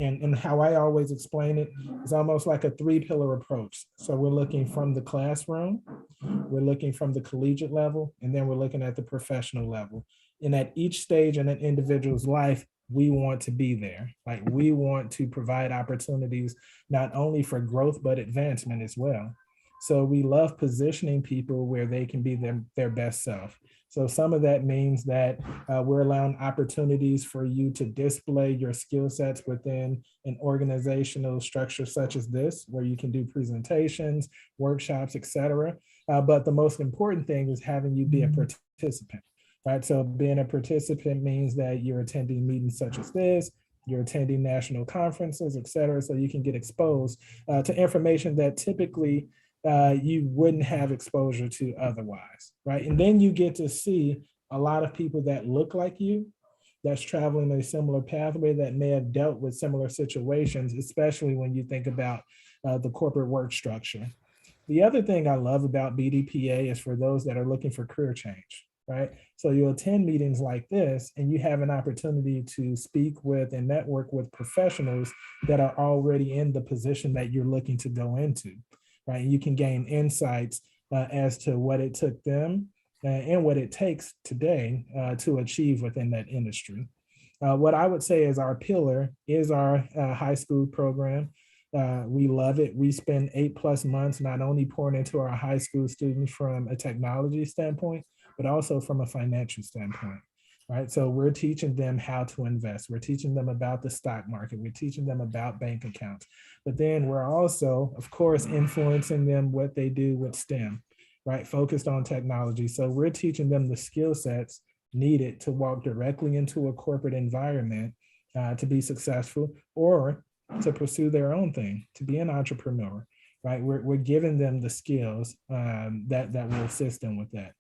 And how I always explain it is almost like a three-pillar approach. So we're looking from the classroom, we're looking from the collegiate level, and then we're looking at the professional level. And at each stage in an individual's life, we want to be there. Like we want to provide opportunities not only for growth, but advancement as well. So we love positioning people where they can be their best self. So some of that means that we're allowing opportunities for you to display your skill sets within an organizational structure such as this, where you can do presentations, workshops, etc. But the most important thing is having you be a participant, right? So being a participant means that you're attending meetings such as this, you're attending national conferences, et cetera, so you can get exposed to information that typically you wouldn't have exposure to otherwise, right? And then you get to see a lot of people that look like you, that's traveling a similar pathway, that may have dealt with similar situations, especially when you think about the corporate work structure. The other thing I love about BDPA is for those that are looking for career change, right? So you attend meetings like this and you have an opportunity to speak with and network with professionals that are already in the position that you're looking to go into, right? You can gain insights as to what it took them and what it takes today to achieve within that industry. What I would say is our pillar is our high school program. We love it. We spend 8+ months not only pouring into our high school students from a technology standpoint, but also from a financial standpoint, right? So we're teaching them how to invest. We're teaching them about the stock market. We're teaching them about bank accounts. But then we're also, of course, influencing them what they do with STEM, right? Focused on technology. So we're teaching them the skill sets needed to walk directly into a corporate environment to be successful, or to pursue their own thing, to be an entrepreneur, right? We're giving them the skills that will assist them with that.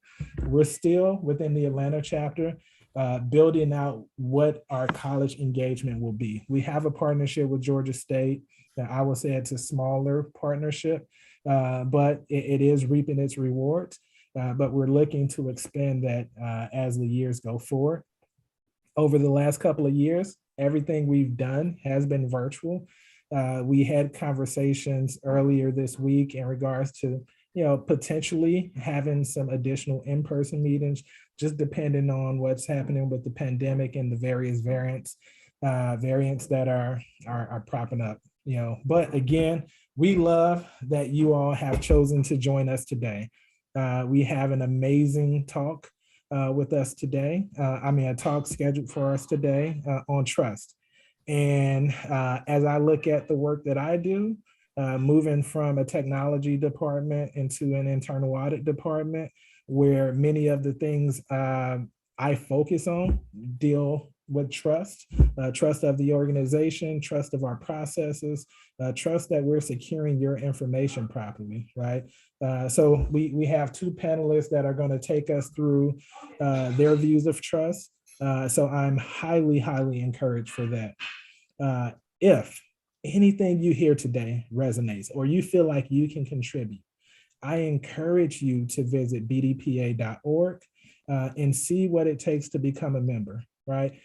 We're still within the Atlanta chapter, building out what our college engagement will be. We have a partnership with Georgia State. That I would say it's a smaller partnership, but it is reaping its rewards. But we're looking to expand that as the years go forward. Over the last couple of years, everything we've done has been virtual. We had conversations earlier this week in regards to, potentially having some additional in-person meetings, just depending on what's happening with the pandemic and the various variants that are propping up. But again, we love that you all have chosen to join us today. We have an amazing talk with us today. A talk scheduled for us today on trust. And as I look at the work that I do, moving from a technology department into an internal audit department, where many of the things I focus on deal with trust, trust of the organization, trust of our processes, trust that we're securing your information properly, right? So we have two panelists that are going to take us through their views of trust. So I'm highly, highly encouraged for that. If anything you hear today resonates or you feel like you can contribute, I encourage you to visit bdpa.org and see what it takes to become a member, right?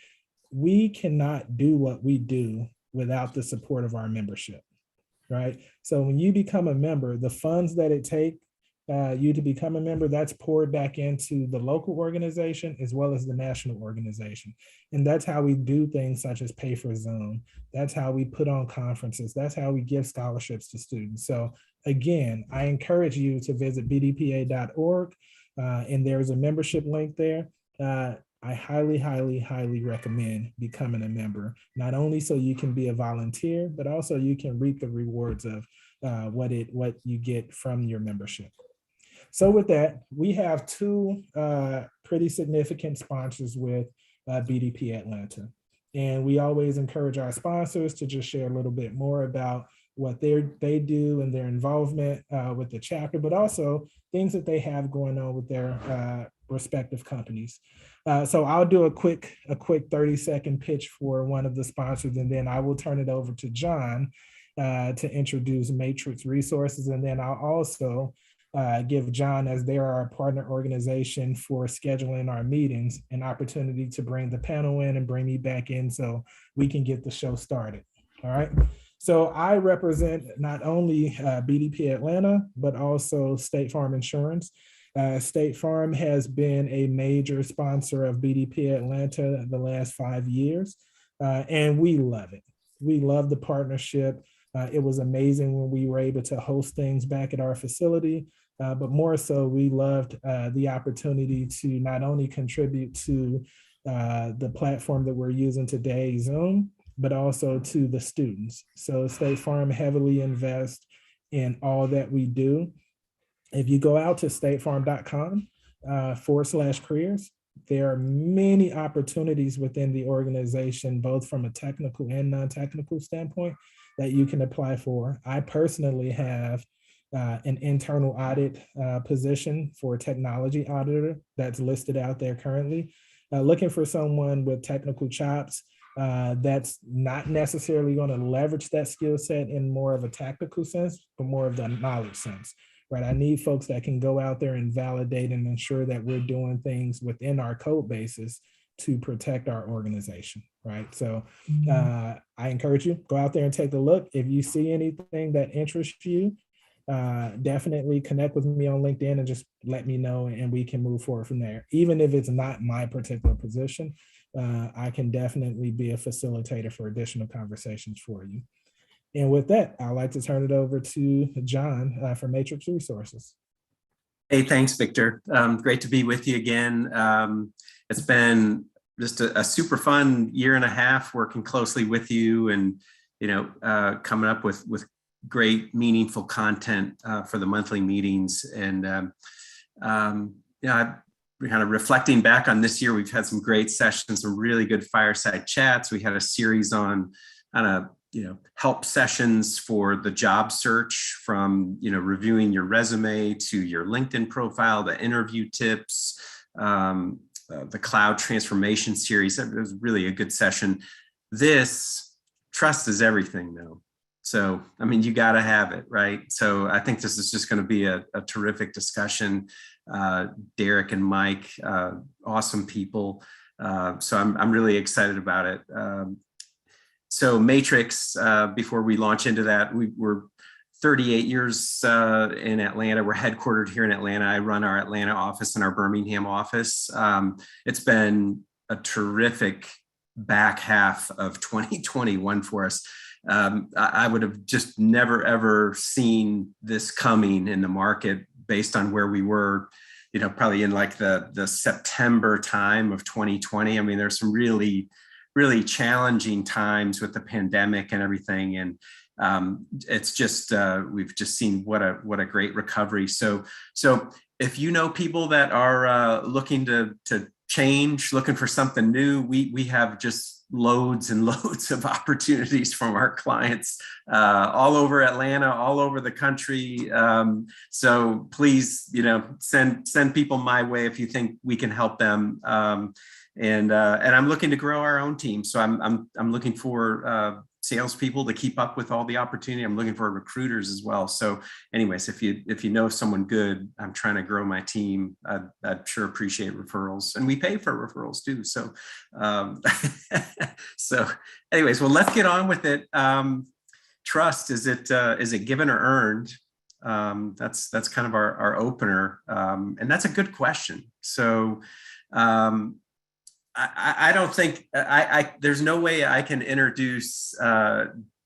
We cannot do what we do without the support of our membership, right? So when you become a member, the funds that it takes you to become a member, that's poured back into the local organization as well as the national organization. And that's how we do things such as pay for Zoom. That's how we put on conferences. That's how we give scholarships to students. So again, I encourage you to visit bdpa.org and there's a membership link there. I highly, highly, highly recommend becoming a member, not only so you can be a volunteer, but also you can reap the rewards of what you get from your membership. So with that, we have two pretty significant sponsors with BDP Atlanta. And we always encourage our sponsors to just share a little bit more about what they do and their involvement with the chapter, but also things that they have going on with their respective companies. So I'll do a quick 30-second pitch for one of the sponsors, and then I will turn it over to John to introduce Matrix Resources. And then I'll also give John, as they are our partner organization for scheduling our meetings, an opportunity to bring the panel in and bring me back in so we can get the show started. All right. So I represent not only BDP Atlanta, but also State Farm Insurance. State Farm has been a major sponsor of BDP Atlanta the last 5 years, and we love it. We love the partnership. It was amazing when we were able to host things back at our facility, but more so, we loved the opportunity to not only contribute to the platform that we're using today, Zoom, but also to the students. So State Farm heavily invests in all that we do. If you go out to statefarm.com /careers, there are many opportunities within the organization, both from a technical and non-technical standpoint, that you can apply for. I personally have an internal audit position for a technology auditor that's listed out there currently. Looking for someone with technical chops that's not necessarily going to leverage that skill set in more of a tactical sense, but more of the knowledge sense, right? I need folks that can go out there and validate and ensure that we're doing things within our code bases to protect our organization, right? So I encourage you, go out there and take a look. If you see anything that interests you, definitely connect with me on LinkedIn and just let me know, and we can move forward from there. Even if it's not my particular position, I can definitely be a facilitator for additional conversations for you. And with that, I'd like to turn it over to John for Matrix Resources. Hey, thanks, Victor. Great to be with you again. It's been just a super fun year and a half working closely with you, and coming up with great, meaningful content for the monthly meetings. And I'm kind of reflecting back on this year. We've had some great sessions, some really good fireside chats. We had a series on help sessions for the job search, from reviewing your resume to your LinkedIn profile, the interview tips, the cloud transformation series. It was really a good session. This trust is everything, though. So, I mean, you got to have it, right? So I think this is just going to be a terrific discussion. Derek and Mike, awesome people. So I'm really excited about it. So Matrix, before we launch into that, we're 38 years in Atlanta. We're headquartered here in Atlanta. I run our Atlanta office and our Birmingham office. It's been a terrific back half of 2021 for us. I would have just never, ever seen this coming in the market based on where we were, probably in like the September time of 2020. I mean, there's some really challenging times with the pandemic and everything. And it's just, we've just seen what a great recovery. So if you know people that are looking to change, looking for something new, we have just loads and loads of opportunities from our clients all over Atlanta, all over the country. So please, send people my way if you think we can help them. And I'm looking to grow our own team. So I'm looking for salespeople to keep up with all the opportunity. I'm looking for recruiters as well. So anyways, if you know someone good, I'm trying to grow my team. I'd sure appreciate referrals, and we pay for referrals too. So so anyways, well, let's get on with it. Trust, is it given or earned? That's kind of our opener, and that's a good question. So I don't think there's no way I can introduce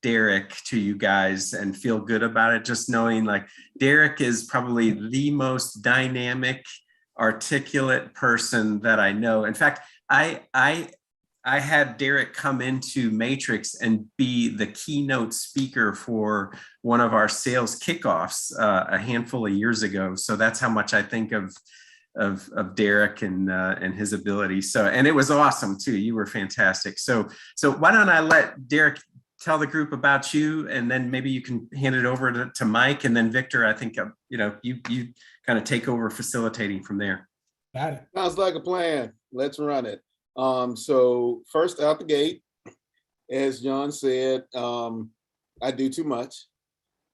Derek to you guys and feel good about it. Just knowing, like, Derek is probably the most dynamic, articulate person that I know. In fact, I had Derek come into Matrix and be the keynote speaker for one of our sales kickoffs a handful of years ago. So that's how much I think of Derek and his ability. So, and it was awesome too. You were fantastic. So why don't I let Derek tell the group about you, and then maybe you can hand it over to Mike, and then Victor, I think, you kind of take over facilitating from there. Got it. Sounds like a plan. Let's run it. So first out the gate, as John said, I do too much,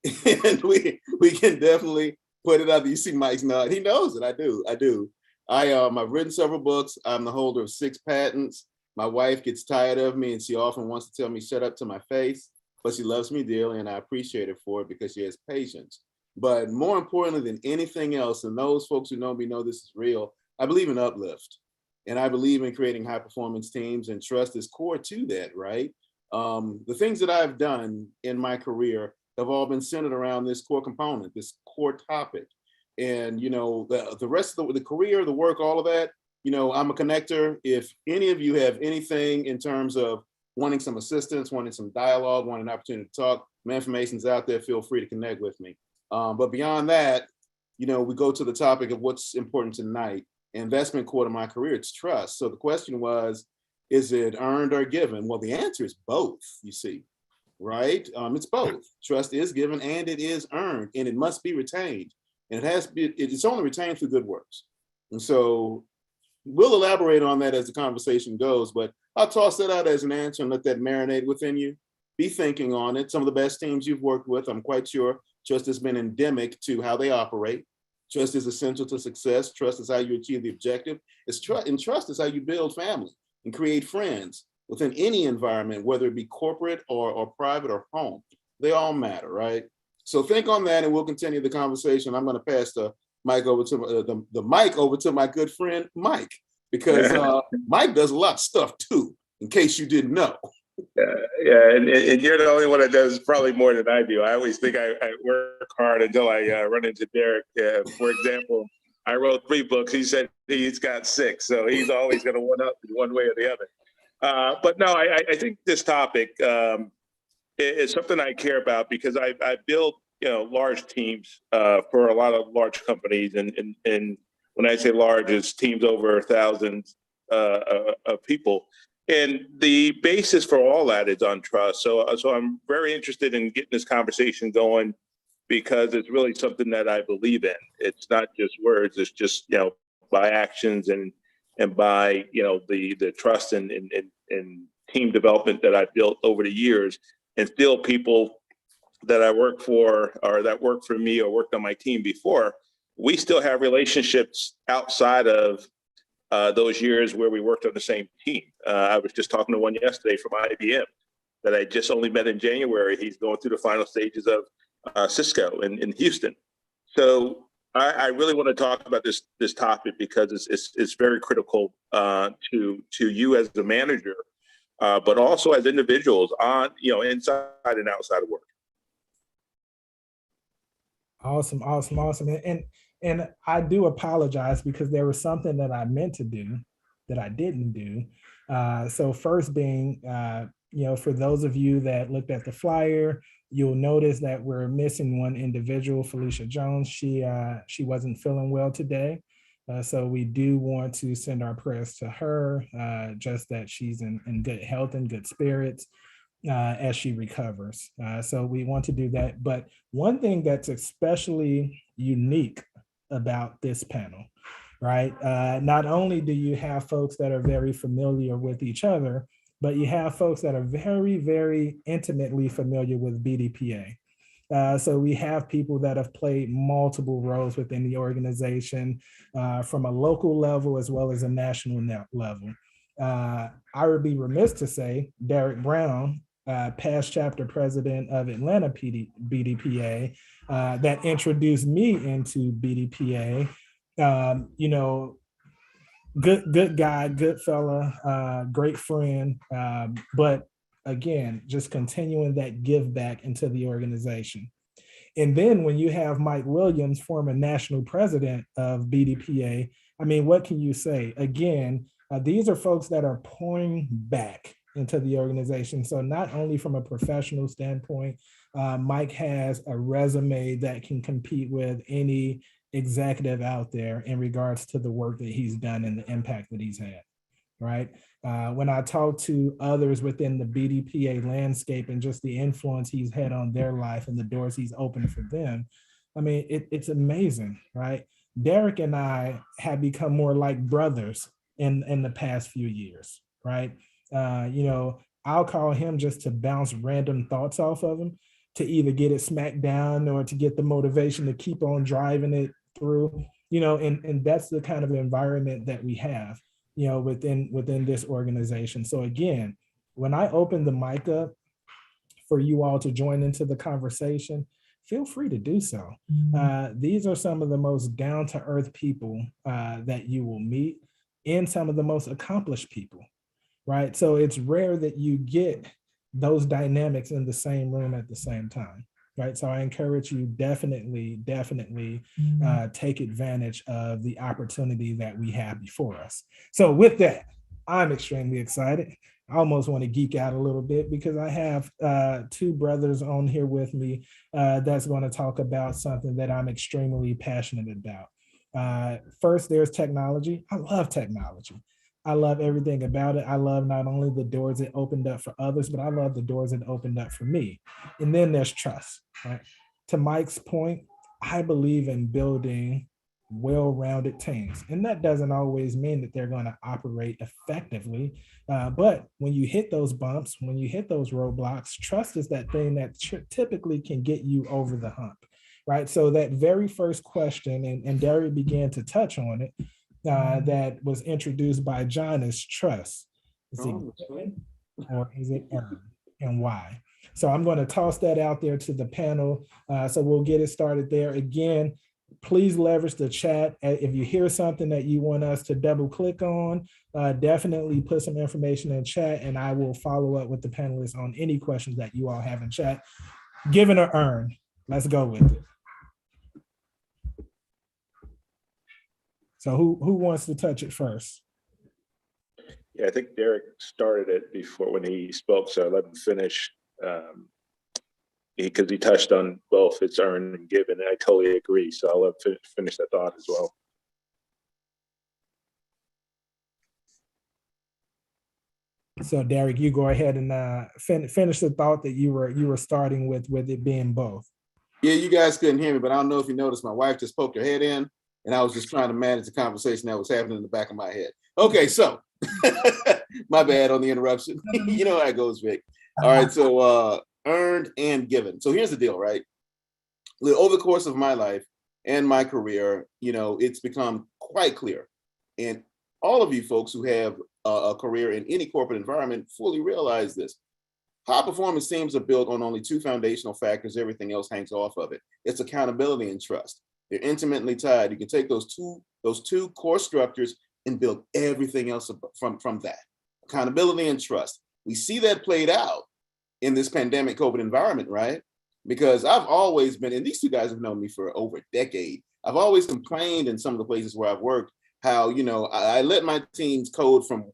and we can definitely put it up. You see Mike's nod. He knows it. I do. I've written several books. I'm the holder of 6 patents. My wife gets tired of me, and she often wants to tell me, shut up to my face. but she loves me dearly, and I appreciate her for it because she has patience. But more importantly than anything else, and those folks who know me know this is real, I believe in uplift. And I believe in creating high performance teams, and trust is core to that, right? The things that I've done in my career have all been centered around this core component, this core topic. And, you know, the rest of the career, the work, all of that, you know, I'm a connector. If any of you have anything in terms of wanting some assistance, wanting some dialogue, wanting an opportunity to talk, my information's out there, feel free to connect with me. But beyond that, you know, we go to the topic of what's important tonight. Investment core to my career, it's trust. So the question was, is it earned or given? Well, the answer is both, you see, right? It's both. Trust is given and it is earned, and it must be retained. And it has to be, it's only retained through good works. And so we'll elaborate on that as the conversation goes, but I'll toss that out as an answer and let that marinate within you. Be thinking on it. Some of the best teams you've worked with, I'm quite sure, trust has been endemic to how they operate. Trust is essential to success. Trust is how you achieve the objective. And trust is how you build family and create friends within any environment, whether it be corporate or private or home. They all matter, right? So think on that, and we'll continue the conversation. I'm going to pass the mic over to the mic over to my good friend Mike, because Mike does a lot of stuff too, in case you didn't know. Yeah, and you're the only one that does probably more than I do. I always think I work hard until I run into Derek. For example, I wrote 3 books. He said he's got 6, so he's always going to one up in one way or the other. But no, I think this topic is something I care about because I build large teams for a lot of large companies, and when I say large, it's teams over 1,000 of people. And the basis for all that is on trust. So I'm very interested in getting this conversation going because it's really something that I believe in. It's not just words. It's just, by actions and by, the trust and team development that I've built over the years. And still people that I work for or that work for me or worked on my team before, we still have relationships outside of those years where we worked on the same team. I was just talking to one yesterday from IBM that I just only met in January. He's going through the final stages of Cisco in Houston. So I really want to talk about this topic because it's very critical to you as a manager, but also as individuals on inside and outside of work. Awesome. And I do apologize because there was something that I meant to do that I didn't do. So first being, for those of you that looked at the flyer, you'll notice that we're missing one individual, Felicia Jones. She wasn't feeling well today. So we do want to send our prayers to her, just that she's in good health and good spirits as she recovers. So we want to do that. But one thing that's especially unique about this panel, right? Not only do you have folks that are very familiar with each other, but you have folks that are very, very intimately familiar with BDPA. So we have people that have played multiple roles within the organization from a local level as well as a national level. I would be remiss to say Derek Brown, past chapter president of Atlanta BDPA, that introduced me into BDPA. Good guy, good fella, great friend. But again, just continuing that give back into the organization. And then when you have Mike Williams, former national president of BDPA, I mean, what can you say? Again, these are folks that are pouring back into the organization. So not only from a professional standpoint, Mike has a resume that can compete with any executive out there in regards to the work that he's done and the impact that he's had, right? When I talk to others within the BDPA landscape and just the influence he's had on their life and the doors he's opened for them, I mean, it's amazing, right? Derek and I have become more like brothers in the past few years, right? I'll call him just to bounce random thoughts off of him, to either get it smacked down or to get the motivation to keep on driving it through, and that's the kind of environment that we have, within this organization. So again, when I open the mic up for you all to join into the conversation, feel free to do so. These are some of the most down-to-earth people that you will meet, and some of the most accomplished people, right? So it's rare that you get those dynamics in the same room at the same time, right? So I encourage you, definitely take advantage of the opportunity that we have before us. So with that, I'm extremely excited. I almost want to geek out a little bit because I have two brothers on here with me that's going to talk about something that I'm extremely passionate about. First, there's technology. I love technology. I love everything about it. I love not only the doors it opened up for others, but I love the doors it opened up for me. And then there's trust, right? To Mike's point, I believe in building well-rounded teams. And that doesn't always mean that they're going to operate effectively. But when you hit those bumps, when you hit those roadblocks, trust is that thing that typically can get you over the hump, right? So that very first question, and Derry began to touch on it, that was introduced by John is trust. Is it given or is it earned, and why? So I'm going to toss that out there to the panel. So we'll get it started there. Again, please leverage the chat. If you hear something that you want us to double click on, definitely put some information in chat, and I will follow up with the panelists on any questions that you all have in chat. Given or earned, let's go with it. So who wants to touch it first? Yeah, I think Derek started it before when he spoke, so let him finish. Because he touched on both, it's earned and given, and I totally agree. So I'll let him finish that thought as well. So Derek, you go ahead and finish the thought that you were starting with it being both. Yeah, you guys couldn't hear me, but I don't know if you noticed, my wife just poked her head in, and I was just trying to manage the conversation that was happening in the back of my head. Okay, so my bad on the interruption. You know how it goes, Vic. All right, so earned and given. So here's the deal, right? Over the course of my life and my career, you know, it's become quite clear. And all of you folks who have a career in any corporate environment fully realize this. High performance teams are built on only two foundational factors. Everything else hangs off of it. It's accountability and trust. They're intimately tied. You can take those two core structures and build everything else from that. Accountability and trust. We see that played out in this pandemic COVID environment, right? Because I've always been, and these two guys have known me for over a decade. I've always complained in some of the places where I've worked how, you know, I let my teams code from,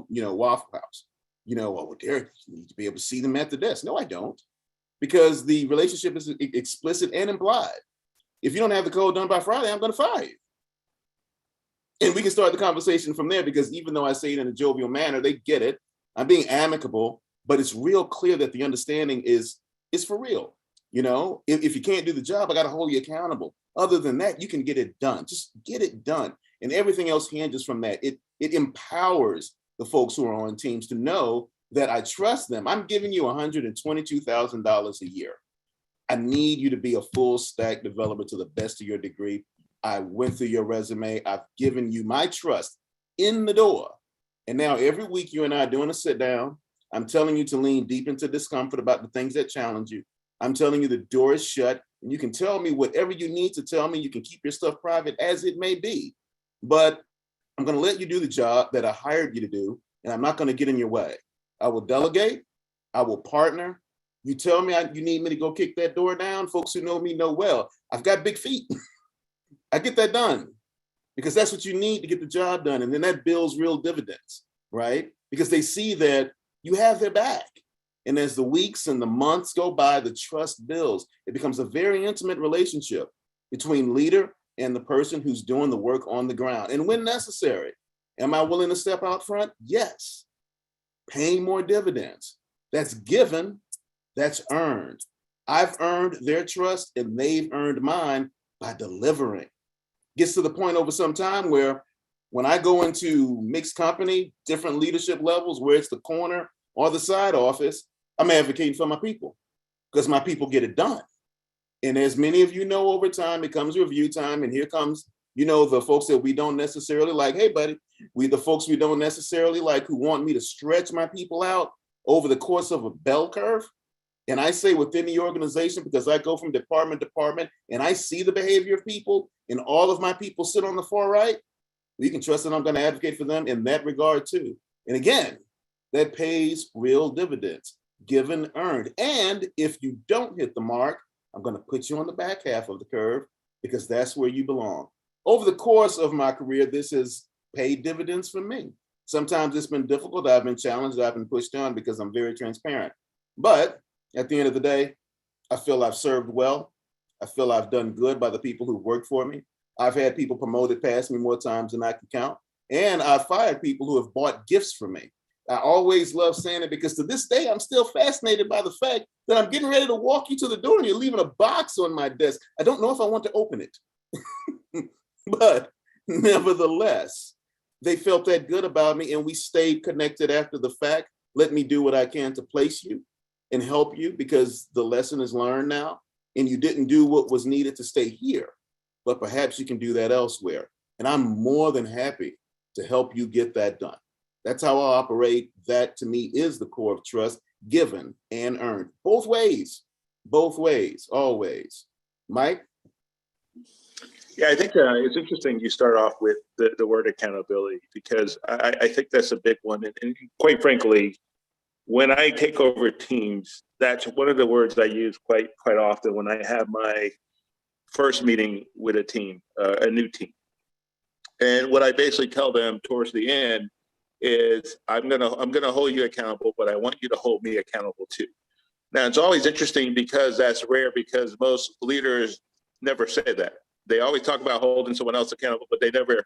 you know, Waffle House. You know, well, Derek, you need to be able to see them at the desk. No, I don't, because the relationship is explicit and implied. If you don't have the code done by Friday, I'm going to fire you. And we can start the conversation from there, because even though I say it in a jovial manner, they get it. I'm being amicable, but it's real clear that the understanding is for real. You know, if you can't do the job, I got to hold you accountable. Other than that, you can get it done. Just get it done. And everything else hinges from that. It empowers the folks who are on teams to know that I trust them. I'm giving you $122,000 a year. I need you to be a full stack developer to the best of your degree. I went through your resume. I've given you my trust in the door. And now every week you and I are doing a sit down. I'm telling you to lean deep into discomfort about the things that challenge you. I'm telling you the door is shut, and you can tell me whatever you need to tell me. You can keep your stuff private as it may be, but I'm going to let you do the job that I hired you to do, and I'm not going to get in your way. I will delegate. I will partner. You tell me you need me to go kick that door down. Folks who know me know well, I've got big feet. I get that done because that's what you need to get the job done. And then that builds real dividends, right? Because they see that you have their back. And as the weeks and the months go by, the trust builds. It becomes a very intimate relationship between leader and the person who's doing the work on the ground. And when necessary, am I willing to step out front? Yes. Paying more dividends. That's given, that's earned. I've earned their trust and they've earned mine by delivering. Gets to the point over some time where when I go into mixed company, different leadership levels, where it's the corner or the side office, I'm advocating for my people because my people get it done. And as many of you know, over time, it comes review time. And here comes, you know, the folks that we don't necessarily like. Hey, buddy, the folks we don't necessarily like who want me to stretch my people out over the course of a bell curve. And I say within the organization, because I go from department to department and I see the behavior of people, and all of my people sit on the far right, you can trust that I'm going to advocate for them in that regard too. And again, that pays real dividends, given, earned. And if you don't hit the mark, I'm going to put you on the back half of the curve, because that's where you belong. Over the course of my career, this has paid dividends for me. Sometimes it's been difficult. I've been challenged. I've been pushed down because I'm very transparent. But at the end of the day, I feel I've served well. I feel I've done good by the people who worked for me. I've had people promoted past me more times than I can count. And I've fired people who have bought gifts from me. I always love saying it, because to this day, I'm still fascinated by the fact that I'm getting ready to walk you to the door and you're leaving a box on my desk. I don't know if I want to open it. But nevertheless, they felt that good about me, and we stayed connected after the fact. Let me do what I can to place you and help you, because the lesson is learned now, and you didn't do what was needed to stay here, but perhaps you can do that elsewhere. And I'm more than happy to help you get that done. That's how I operate. That to me is the core of trust, given and earned. Both ways, always. Mike? Yeah, I think it's interesting you start off with the word accountability, because I think that's a big one. And quite frankly, when I take over teams, that's one of the words I use quite often when I have my first meeting with a team, a new team. And what I basically tell them towards the end is, I'm gonna hold you accountable, but I want you to hold me accountable too. Now, it's always interesting because that's rare, because most leaders never say that. They always talk about holding someone else accountable, but they never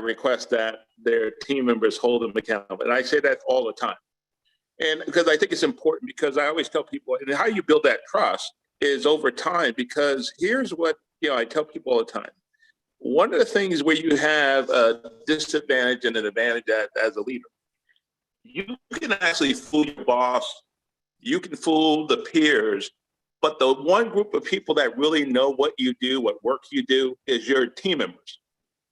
request that their team members hold them accountable. And I say that all the time. And because I think it's important, because I always tell people, and how you build that trust is over time, because here's what, I tell people all the time. One of the things where you have a disadvantage and an advantage as a leader, you can actually fool your boss, you can fool the peers, but the one group of people that really know what you do, what work you do, is your team members.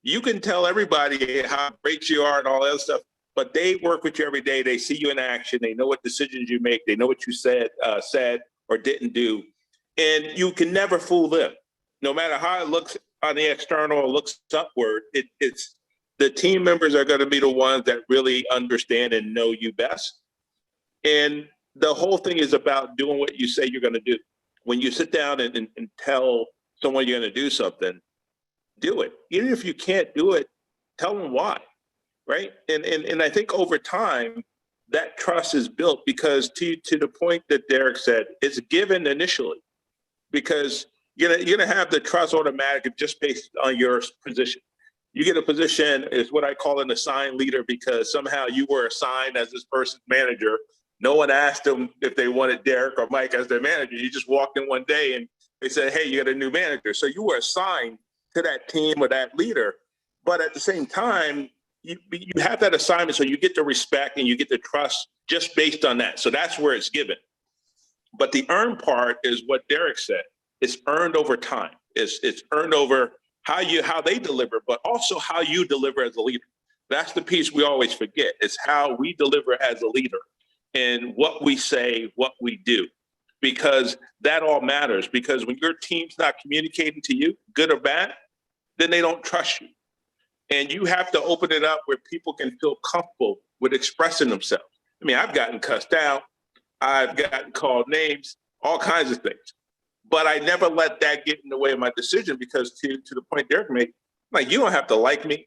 You can tell everybody how great you are and all that stuff, but they work with you every day. They see you in action. They know what decisions you make. They know what you said or didn't do. And you can never fool them. No matter how it looks on the external or looks upward, it's the team members are going to be the ones that really understand and know you best. And the whole thing is about doing what you say you're going to do. When you sit down and tell someone you're going to do something, do it. Even if you can't do it, tell them why. Right. And I think over time, that trust is built, because to the point that Derek said, it's given initially, because you're gonna have the trust automatic just based on your position. You get a position is what I call an assigned leader, because somehow you were assigned as this person's manager. No one asked them if they wanted Derek or Mike as their manager. You just walked in one day and they said, hey, you got a new manager. So you were assigned to that team or that leader. But at the same time, you have that assignment, so you get the respect and you get the trust just based on that. So that's where it's given. But the earned part is what Derek said. It's earned over time. It's earned over how they deliver, but also how you deliver as a leader. That's the piece we always forget. It's how we deliver as a leader and what we say, what we do, because that all matters. Because when your team's not communicating to you, good or bad, then they don't trust you. And you have to open it up where people can feel comfortable with expressing themselves. I mean, I've gotten cussed out. I've gotten called names, all kinds of things. But I never let that get in the way of my decision, because to the point Derek made, like, you don't have to like me.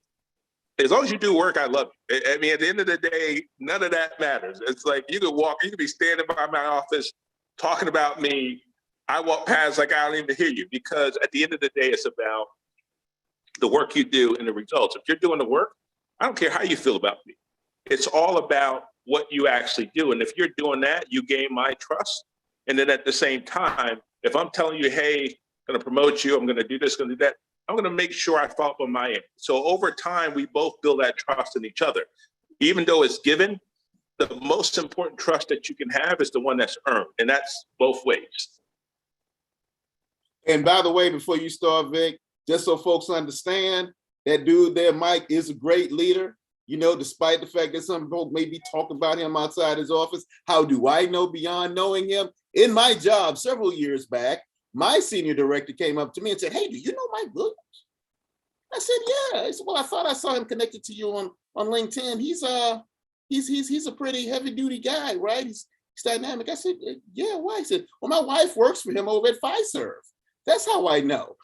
As long as you do work, I love you. I mean, at the end of the day, none of that matters. It's like you could be standing by my office talking about me. I walk past like I don't even hear you, because at the end of the day, it's about the work you do and the results. If you're doing the work, I don't care how you feel about me. It's all about what you actually do. And if you're doing that, you gain my trust. And then at the same time, if I'm telling you, hey, I'm going to promote you, I'm going to do this, going to do that, I'm going to make sure I follow up on my end. So over time, we both build that trust in each other. Even though it's given, the most important trust that you can have is the one that's earned. And that's both ways. And by the way, before you start, Vic, just so folks understand, that dude there, Mike, is a great leader. You know, despite the fact that some folk maybe talk about him outside his office, how do I know beyond knowing him? In my job several years back, my senior director came up to me and said, "Hey, do you know Mike Williams?" I said, "Yeah." He said, "Well, I thought I saw him connected to you on LinkedIn. He's a pretty heavy duty guy, right? He's dynamic." I said, "Yeah, why?" He said, "Well, my wife works for him over at Fiserv. That's how I know."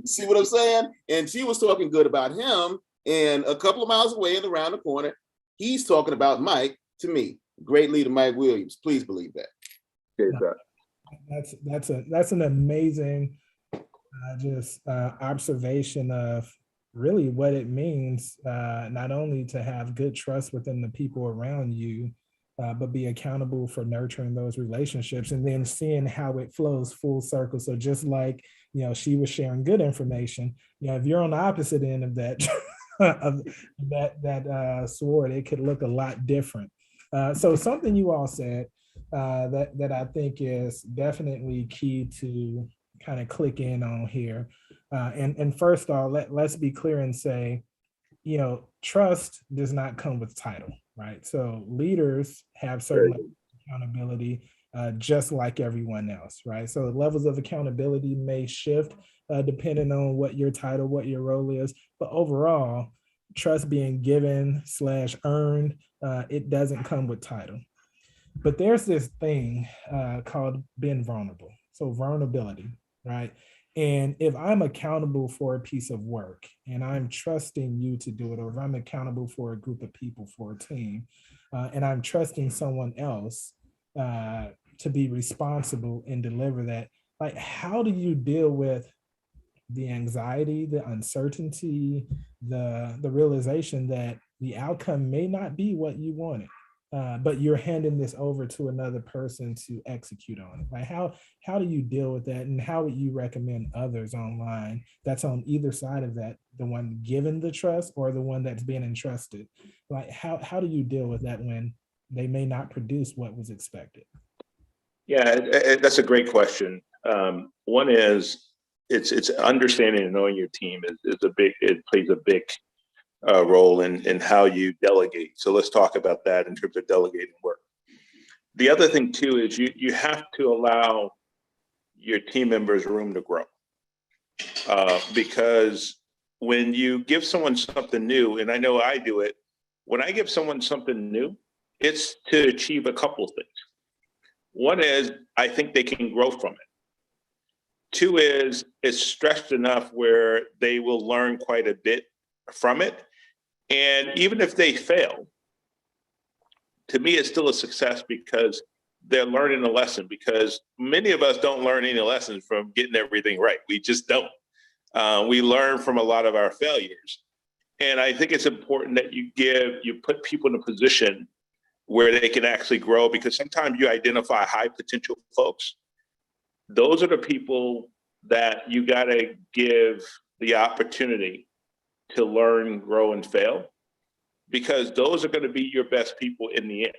See what I'm saying? And she was talking good about him. And a couple of miles away and around the corner, he's talking about Mike to me. Great leader, Mike Williams. Please believe that. That's an amazing observation of really what it means, not only to have good trust within the people around you, but be accountable for nurturing those relationships and then seeing how it flows full circle. So just like, she was sharing good information, if you're on the opposite end of that, of that sword, it could look a lot different. So something you all said that I think is definitely key to kind of click in on here. And first off, let's be clear and say, trust does not come with title, right? So leaders have certain levels of accountability, just like everyone else, right? So levels of accountability may shift depending on what your title, what your role is, but overall, trust being given / earned, it doesn't come with title. But there's this thing called being vulnerable. So vulnerability, right? And if I'm accountable for a piece of work and I'm trusting you to do it, or if I'm accountable for a group of people, for a team, and I'm trusting someone else to be responsible and deliver that, like, how do you deal with the anxiety, the uncertainty, the realization that the outcome may not be what you wanted, but you're handing this over to another person to execute on it? Like, how do you deal with that, and how would you recommend others online that's on either side of that, the one given the trust or the one that's being entrusted? Like, how do you deal with that when they may not produce what was expected? Yeah, that's a great question. One is it's understanding and knowing your team is a big, it plays a big role in how you delegate. So let's talk about that in terms of delegating work. The other thing too is you have to allow your team members room to grow, because when you give someone something new, and I know I do it, when I give someone something new, it's to achieve a couple of things. One is I think they can grow from it. Two is it's stretched enough where they will learn quite a bit from it. And even if they fail, to me, it's still a success because they're learning a lesson, because many of us don't learn any lessons from getting everything right. We just don't. We learn from a lot of our failures. And I think it's important that you put people in a position where they can actually grow, because sometimes you identify high potential folks. Those are the people that you got to give the opportunity to learn, grow, and fail, because those are going to be your best people in the end.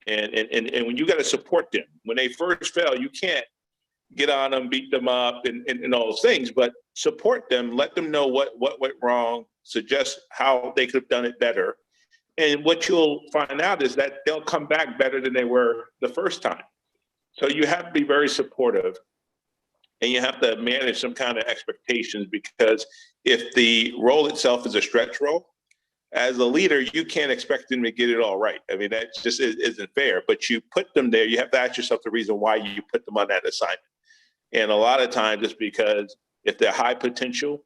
And when you got to support them, when they first fail, you can't get on them, beat them up, and all those things, but support them, let them know what went wrong, suggest how they could have done it better. And what you'll find out is that they'll come back better than they were the first time. So you have to be very supportive, and you have to manage some kind of expectations, because if the role itself is a stretch role, as a leader, you can't expect them to get it all right. I mean, that just isn't fair, but you put them there. You have to ask yourself the reason why you put them on that assignment. And a lot of times it's because if they're high potential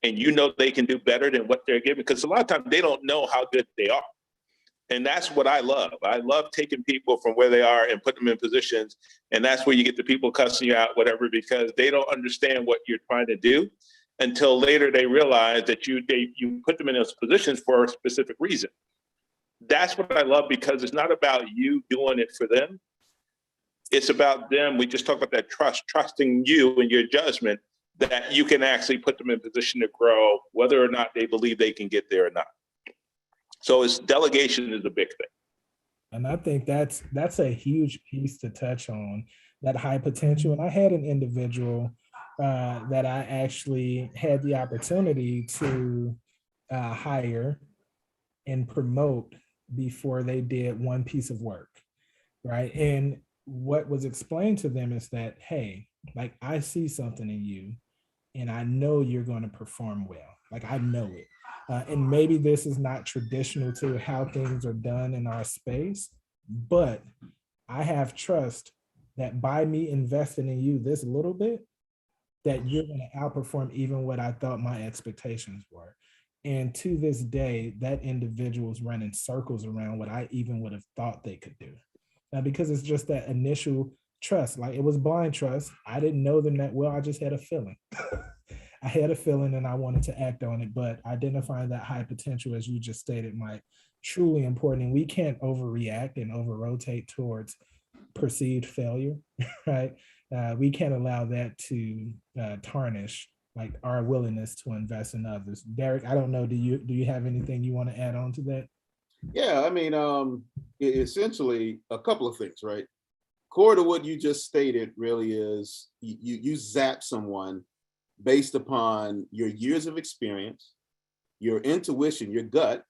and you know they can do better than what they're given, because a lot of times they don't know how good they are. And that's what I love. I love taking people from where they are and put them in positions. And that's where you get the people cussing you out, whatever, because they don't understand what you're trying to do until later they realize that you put them in those positions for a specific reason. That's what I love, because it's not about you doing it for them. It's about them. We just talked about that trusting you and your judgment that you can actually put them in position to grow, whether or not they believe they can get there or not. So it's delegation is a big thing. And I think that's a huge piece to touch on, that high potential. And I had an individual that I actually had the opportunity to hire. and promote before they did one piece of work, right? And what was explained to them is that, hey, like I see something in you and I know you're going to perform well. Like I know it. And maybe this is not traditional to how things are done in our space, but I have trust that by me investing in you this little bit, that you're going to outperform even what I thought my expectations were. And to this day, that individual is running circles around what I even would have thought they could do. Now, because it's just that initial trust, like it was blind trust. I didn't know them that well. I just had a feeling. I had a feeling and I wanted to act on it, but identifying that high potential, as you just stated, Mike, truly important. And we can't overreact and over rotate towards perceived failure, right? We can't allow that to tarnish like our willingness to invest in others. Derek, I don't know, do you have anything you want to add on to that? Yeah, I mean, essentially a couple of things, right? Core to what you just stated really is you zap someone based upon your years of experience, your intuition, your gut,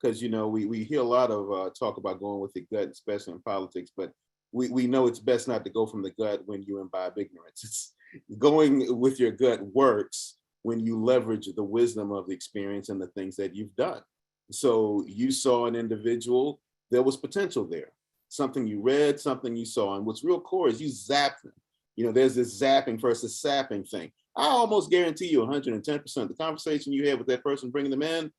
because we hear a lot of talk about going with the gut, especially in politics, but we know it's best not to go from the gut when you imbibe ignorance. It's going with your gut works when you leverage the wisdom of the experience and the things that you've done. So you saw an individual, there was potential there. Something you read, something you saw. And what's real core is you zap them. There's this zapping versus sapping thing. I almost guarantee you 110% the conversation you had with that person bringing them in,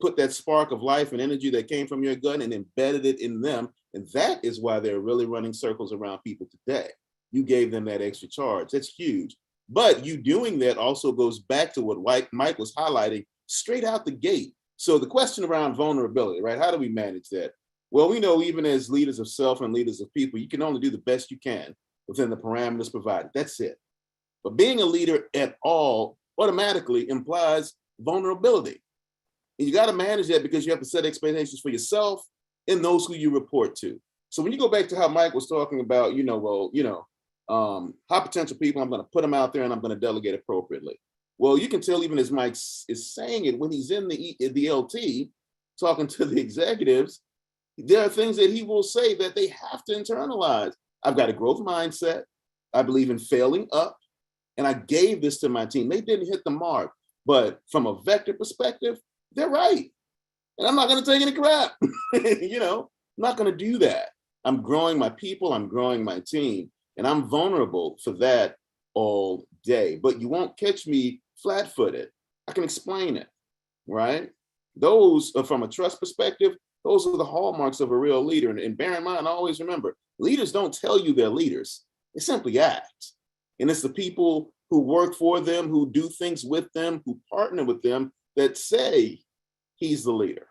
put that spark of life and energy that came from your gut and embedded it in them. And that is why they're really running circles around people today. You gave them that extra charge. That's huge. But you doing that also goes back to what Mike was highlighting straight out the gate. So the question around vulnerability, right? How do we manage that? Well, we know even as leaders of self and leaders of people, you can only do the best you can within the parameters provided. That's it. But being a leader at all automatically implies vulnerability. And you got to manage that because you have to set expectations for yourself and those who you report to. So when you go back to how Mike was talking about, high potential people, I'm going to put them out there and I'm going to delegate appropriately. Well, you can tell even as Mike is saying it, when he's in the LT talking to the executives, there are things that he will say that they have to internalize. I've got a growth mindset. I believe in failing up. And I gave this to my team. They didn't hit the mark. But from a vector perspective, they're right. And I'm not going to take any crap. I'm not going to do that. I'm growing my people. I'm growing my team. And I'm vulnerable for that all day. But you won't catch me flat-footed. I can explain it, right? Those are from a trust perspective. Those are the hallmarks of a real leader. And bear in mind, always remember, leaders don't tell you they're leaders. They simply act. And it's the people who work for them, who do things with them, who partner with them that say he's the leader,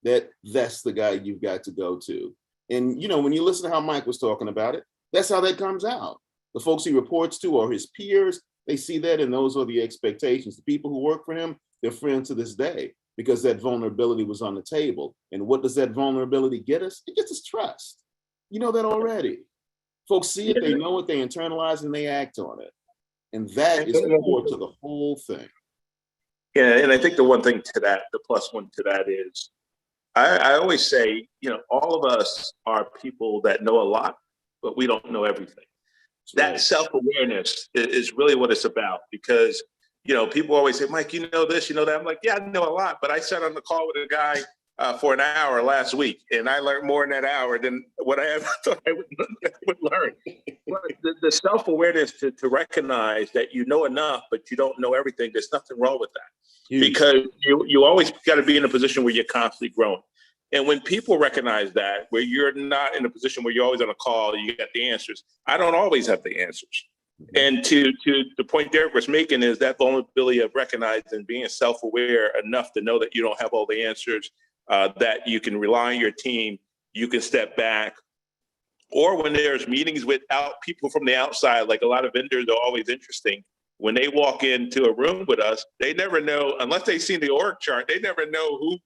that's the guy you've got to go to. And, when you listen to how Mike was talking about it, that's how that comes out. The folks he reports to are his peers. They see that, and those are the expectations. The people who work for him, they're friends to this day because that vulnerability was on the table. And what does that vulnerability get us? It gets us trust. You know that already. Folks see it, they know it, they internalize, and they act on it. And that is core to the whole thing. Yeah, and I think the one thing to that, the plus one to that is, I always say, all of us are people that know a lot, but we don't know everything. That self-awareness is really what it's about, because, people always say, Mike, you know this, you know that. I'm like, yeah, I know a lot, but I sat on the call with a guy for an hour last week, and I learned more in that hour than what I ever thought I would learn. But the self-awareness to recognize that you know enough, but you don't know everything, there's nothing wrong with that. Huge. Because you always got to be in a position where you're constantly growing. And when people recognize that, where you're not in a position where you're always on a call, you got the answers. I don't always have the answers. And to the point Derek was making is that vulnerability of recognizing, being self-aware enough to know that you don't have all the answers, that you can rely on your team, you can step back. Or when there's meetings without people from the outside, like a lot of vendors are always interesting. When they walk into a room with us, they never know, unless they've seen the org chart, they never know who,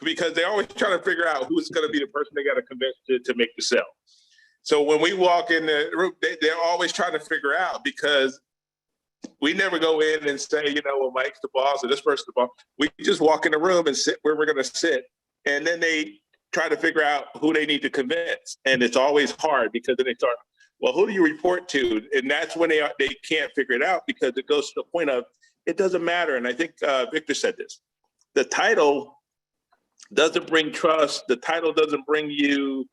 because they're always trying to figure out who's going to be the person they got to convince to make the sell. So when we walk in the room, they're always trying to figure out, because we never go in and say, well, Mike's the boss or this person's the boss. We just walk in the room and sit where we're going to sit and then they try to figure out who they need to convince. And it's always hard because then they start, well, who do you report to? And that's when they can't figure it out, because it goes to the point of, it doesn't matter. And I think Victor said this, the title doesn't bring trust. The title doesn't bring you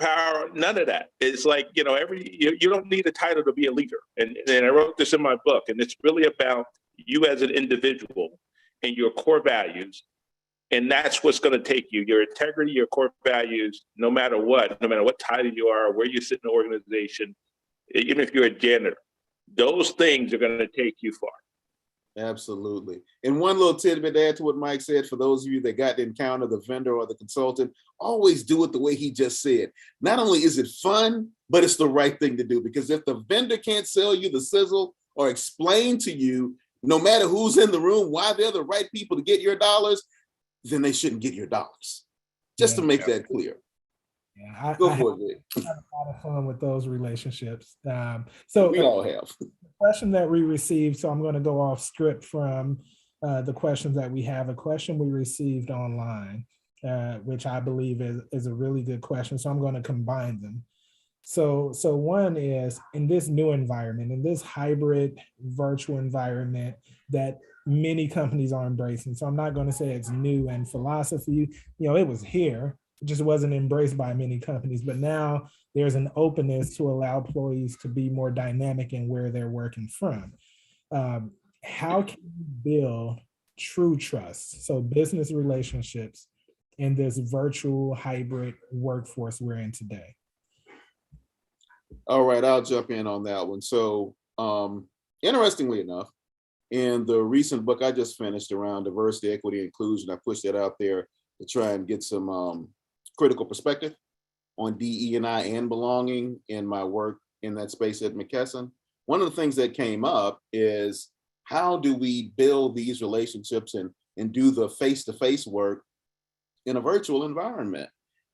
power, none of that. It's like, you don't need a title to be a leader. And I wrote this in my book, and it's really about you as an individual and your core values. And that's what's going to take you, your integrity, your core values, no matter what title you are, where you sit in the organization, even if you're a janitor, those things are going to take you far. Absolutely. And one little tidbit to add to what Mike said, for those of you that got to encounter the vendor or the consultant, always do it the way he just said. Not only is it fun, but it's the right thing to do, because if the vendor can't sell you the sizzle or explain to you, no matter who's in the room, why they're the right people to get your dollars, then they shouldn't get your dollars. Just to make that clear. Yeah, Go I for it, Vic. have a lot of fun with those relationships. So We all have. the question that we received, so I'm going to go off script from the questions that we have. A question we received online, which I believe is a really good question. So I'm going to combine them. So one is, in this new environment, in this hybrid virtual environment that many companies are embracing. So I'm not going to say it's new in philosophy. It was here. It just wasn't embraced by many companies. But now there's an openness to allow employees to be more dynamic in where they're working from. How can you build true trust? So business relationships in this virtual hybrid workforce we're in today. All right, I'll jump in on that one. So interestingly enough, in the recent book I just finished around diversity, equity, inclusion, I pushed that out there to try and get some critical perspective on DE&I and belonging in my work in that space at McKesson. One of the things that came up is, how do we build these relationships and do the face-to-face work in a virtual environment?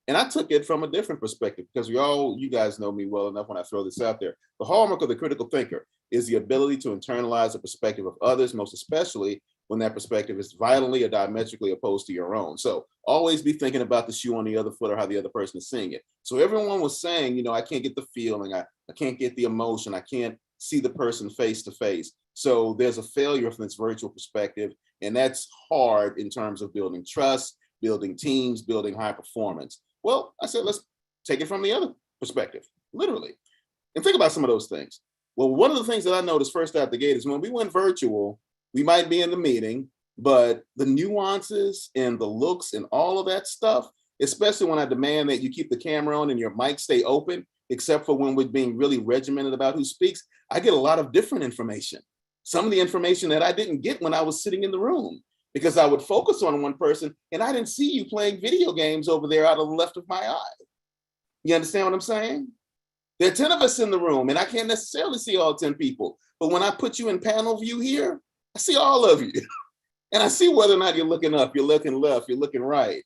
And I took it from a different perspective, because you guys know me well enough when I throw this out there. The hallmark of the critical thinker is the ability to internalize the perspective of others, most especially when that perspective is violently or diametrically opposed to your own. So always be thinking about the shoe on the other foot, or how the other person is seeing it. So everyone was saying, I can't get the feeling, I can't get the emotion, I can't see the person face to face. So there's a failure from this virtual perspective, and that's hard in terms of building trust, building teams, building high performance. Well, I said, let's take it from the other perspective, literally, and think about some of those things. Well, one of the things that I noticed first out the gate is, when we went virtual, we might be in the meeting, but the nuances and the looks and all of that stuff, especially when I demand that you keep the camera on and your mic stay open, except for when we're being really regimented about who speaks, I get a lot of different information. Some of the information that I didn't get when I was sitting in the room, because I would focus on one person and I didn't see you playing video games over there out of the left of my eye. You understand what I'm saying? There are 10 of us in the room, and I can't necessarily see all 10 people. But when I put you in panel view here, I see all of you. And I see whether or not you're looking up, you're looking left, you're looking right.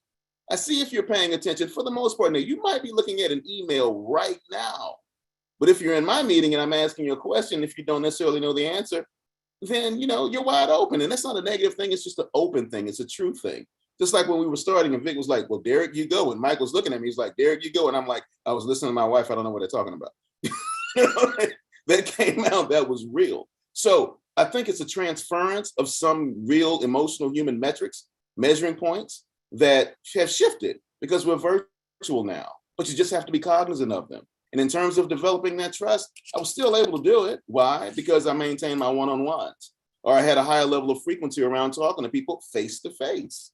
I see if you're paying attention. For the most part, now, you might be looking at an email right now. But if you're in my meeting and I'm asking you a question, if you don't necessarily know the answer, then you're wide open. And that's not a negative thing, it's just an open thing, it's a true thing. Just like when we were starting and Vic was like, well, Derek, you go. And Mike was looking at me, he's like, Derek, you go. And I'm like, I was listening to my wife, I don't know what they're talking about. That came out, that was real. So I think it's a transference of some real emotional human metrics, measuring points that have shifted, because we're virtual now, but you just have to be cognizant of them. And in terms of developing that trust, I was still able to do it. Why? Because I maintained my one-on-ones, or I had a higher level of frequency around talking to people face to face.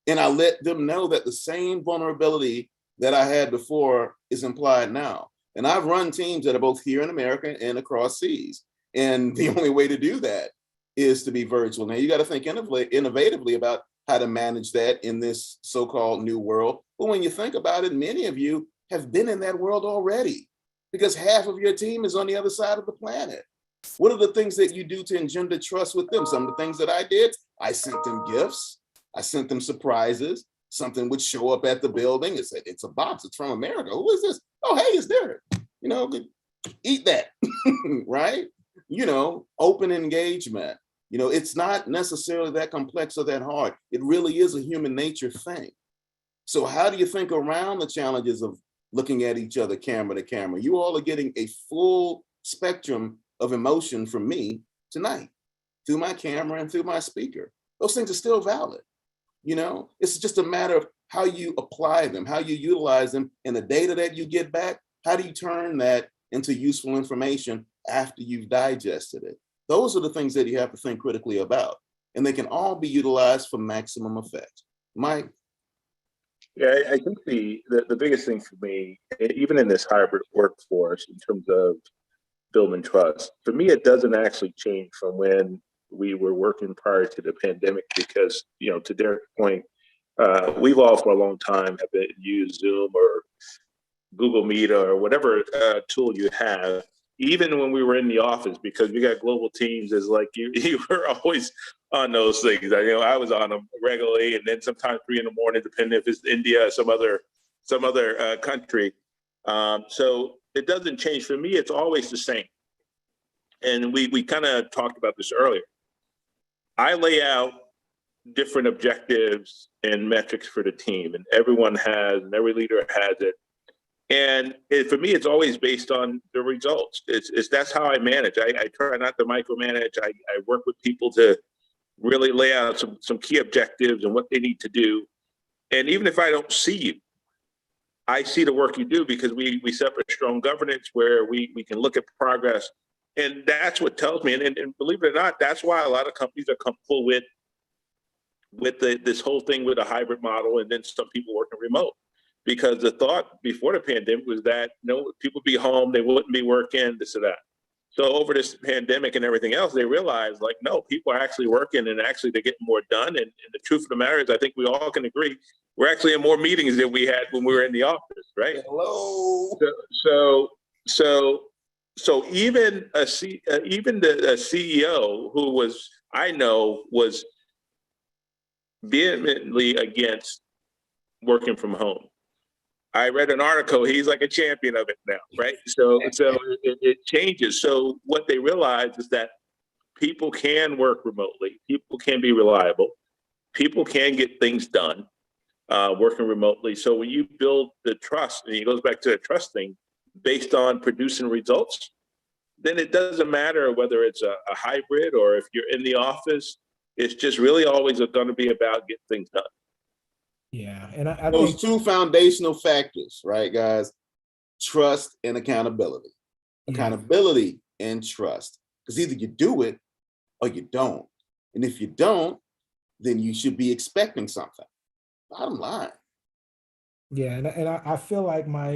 And I let them know that the same vulnerability that I had before is implied now. And I've run teams that are both here in America and across seas. And the only way to do that is to be virtual. Now, you got to think innovatively about how to manage that in this so-called new world. But when you think about it, many of you have been in that world already, because half of your team is on the other side of the planet. What are the things that you do to engender trust with them? Some of the things that I did, I sent them gifts. I sent them surprises. Something would show up at the building. It's a box. It's from America. Who is this? Oh, hey, it's Derek. Eat that, right? Open engagement. It's not necessarily that complex or that hard. It really is a human nature thing. So how do you think around the challenges of looking at each other camera to camera? You all are getting a full spectrum of emotion from me tonight through my camera and through my speaker. Those things are still valid. You know, it's just a matter of how you apply them, how you utilize them, and the data that you get back, how do you turn that into useful information after you've digested it? Those are the things that you have to think critically about, and they can all be utilized for maximum effect. Mike? Yeah, I think the biggest thing for me, even in this hybrid workforce, in terms of building trust, for me, it doesn't actually change from when we were working prior to the pandemic, because, you know, to Derek's point, we've all for a long time have been used Zoom or Google Meet or whatever tool you have, even when we were in the office, because we got global teams. Is like you were always on those things. You know, I was on them regularly, and then sometimes 3 in the morning, depending if it's India or some other country. So it doesn't change for me. It's always the same. And we kind of talked about this earlier. I lay out different objectives and metrics for the team, and everyone has, and every leader has it. And for me, it's always based on the results. That's how I manage. I try not to micromanage. I work with people to really lay out some key objectives and what they need to do. And even if I don't see you, I see the work you do, because we set up a strong governance where we can look at progress. And that's what tells me. And believe it or not, that's why a lot of companies are comfortable with this whole thing with a hybrid model, and then some people working remote. Because the thought before the pandemic was that, you know, people would be home, they wouldn't be working, this or that. So over this pandemic and everything else, they realized, like, no, people are actually working, and actually they're getting more done. And the truth of the matter is, I think we all can agree, we're actually in more meetings than we had when we were in the office, right? Hello. So even the CEO, who I know was vehemently against working from home. I read an article, he's like a champion of it now, right? So it changes. So what they realize is that people can work remotely, people can be reliable, people can get things done working remotely. So when you build the trust, and it goes back to the trust thing, based on producing results, then it doesn't matter whether it's a hybrid or if you're in the office. It's just really always going to be about getting things done. Yeah, and I Those think two foundational factors, right, guys? Trust and accountability. Yeah. Accountability and trust. Because either you do it or you don't. And if you don't, then you should be expecting something. Bottom line. Yeah, and I feel like my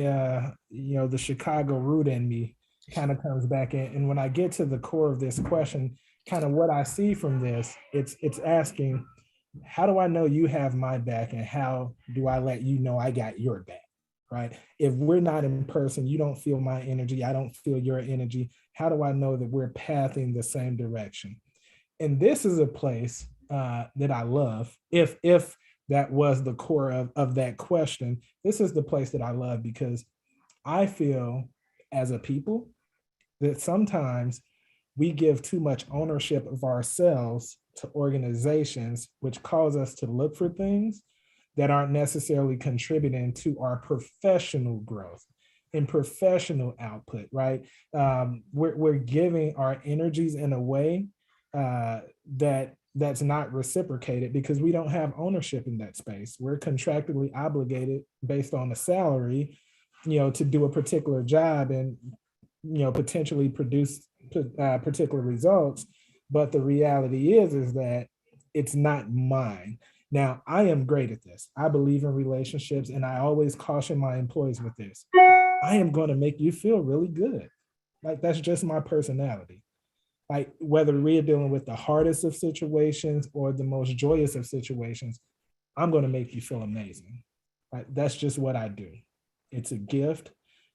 the Chicago root in me kind of comes back in. And when I get to the core of this question, kind of what I see from this, it's asking, how do I know you have my back, and how do I let you know I got your back, right? If we're not in person, you don't feel my energy, I don't feel your energy. How do I know that we're pathing the same direction? And this is a place that I love. If that was the core of that question, this is the place that I love, because I feel as a people that sometimes we give too much ownership of ourselves to organizations, which cause us to look for things that aren't necessarily contributing to our professional growth and professional output, right? We're giving our energies in a way that's not reciprocated, because we don't have ownership in that space. We're contractually obligated based on a salary, to do a particular job and, potentially produce particular results. But the reality is that it's not mine. Now, I am great at this. I believe in relationships, and I always caution my employees with this. I am going to make you feel really good. Like, that's just my personality. Like, whether we're dealing with the hardest of situations or the most joyous of situations, I'm going to make you feel amazing. Right? That's just what I do. It's a gift,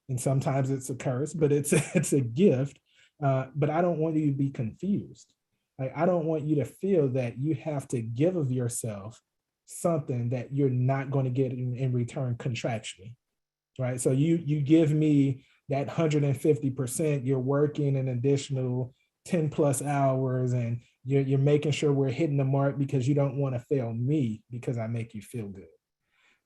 and sometimes it's a curse, but it's a gift. But I don't want you to be confused. Like, I don't want you to feel that you have to give of yourself something that you're not going to get in return contractually, right? So you give me that 150%, you're working an additional 10 plus hours, and you're making sure we're hitting the mark because you don't want to fail me because I make you feel good,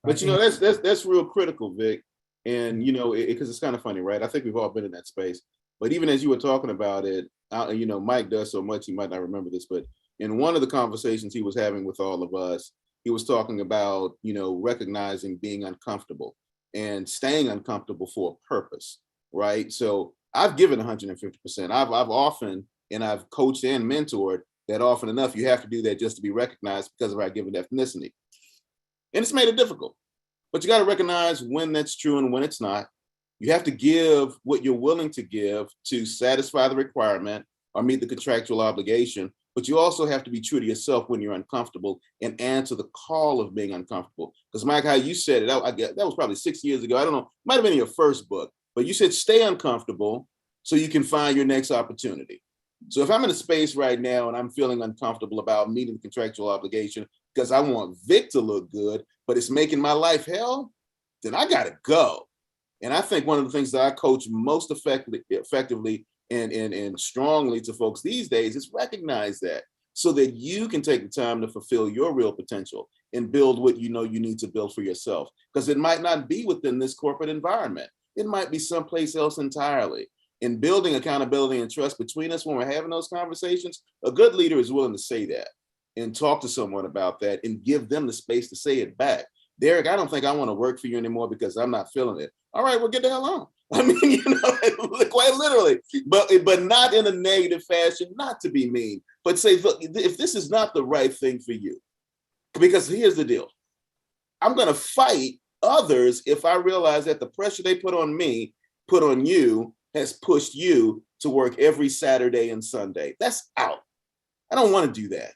But you know, that's real critical, Vic. And you know, because it's kind of funny, right? I think we've all been in that space. But even as you were talking about it, you know, Mike does so much, he might not remember this, but in one of the conversations he was having with all of us, he was talking about, you know, recognizing being uncomfortable and staying uncomfortable for a purpose, right? So I've given 150%. I've often, and I've coached and mentored that often enough, you have to do that just to be recognized because of our given ethnicity. And it's made it difficult, but you got to recognize when that's true and when it's not. You have to give what you're willing to give to satisfy the requirement or meet the contractual obligation, but you also have to be true to yourself when you're uncomfortable and answer the call of being uncomfortable. Because Mike, how you said it, I get that was probably 6 years ago. I don't know, might have been in your first book, but you said stay uncomfortable so you can find your next opportunity. So if I'm in a space right now and I'm feeling uncomfortable about meeting the contractual obligation because I want Vic to look good, but it's making my life hell, then I gotta go. And I think one of the things that I coach most effectively and strongly to folks these days is recognize that so that you can take the time to fulfill your real potential and build what you know you need to build for yourself. Because it might not be within this corporate environment. It might be someplace else entirely. In building accountability and trust between us when we're having those conversations, a good leader is willing to say that and talk to someone about that and give them the space to say it back. Derek, I don't think I want to work for you anymore because I'm not feeling it. All right, well, get the hell on. I mean, you know, quite literally, but not in a negative fashion, not to be mean, but say, look, if this is not the right thing for you, because here's the deal. I'm going to fight others if I realize that the pressure they put on me, put on you, has pushed you to work every Saturday and Sunday. That's out. I don't want to do that.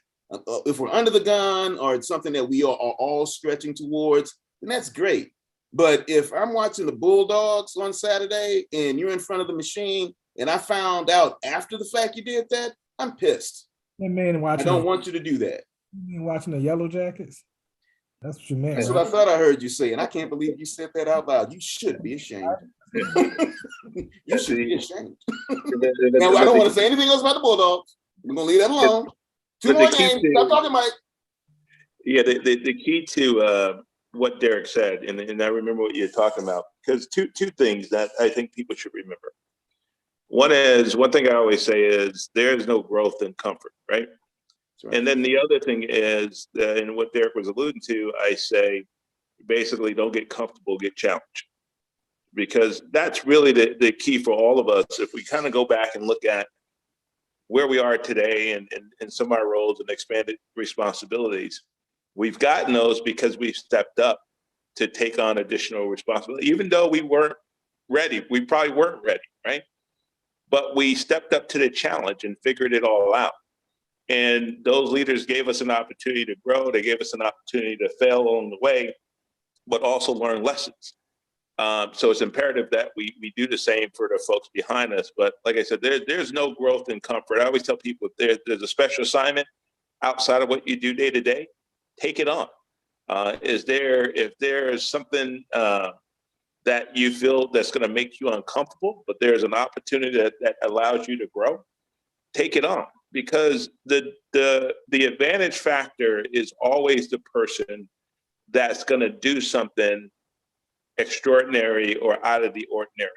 If we're under the gun or it's something that we are all stretching towards, then that's great. But if I'm watching the Bulldogs on Saturday and you're in front of the machine and I found out after the fact you did that, I'm pissed. That man I don't want you to do that. You mean watching the Yellow Jackets? That's what you meant. That's right? what I thought I heard you say, and I can't believe you said that out loud. You should be ashamed. You should be ashamed. Now, I don't want to say anything else about the Bulldogs. We're going to leave that alone. Two more games. Stop talking, Mike. Yeah, the key to what Derek said, and I remember what you're talking about, because two things that I think people should remember. One thing I always say is there is no growth in comfort, right? Right. And then the other thing is, and what Derek was alluding to, I say, basically don't get comfortable, get challenged. Because that's really the key for all of us. If we kind of go back and look at where we are today and some of our roles and expanded responsibilities, we've gotten those because we've stepped up to take on additional responsibility, even though we weren't ready. We probably weren't ready, right? But we stepped up to the challenge and figured it all out. And those leaders gave us an opportunity to grow. They gave us an opportunity to fail along the way, but also learn lessons. So it's imperative that we do the same for the folks behind us. But like I said, there's no growth in comfort. I always tell people if there's a special assignment outside of what you do day to day, take it on. If there's something that you feel that's going to make you uncomfortable, but there's an opportunity that allows you to grow, take it on. Because the advantage factor is always the person that's going to do something extraordinary or out of the ordinary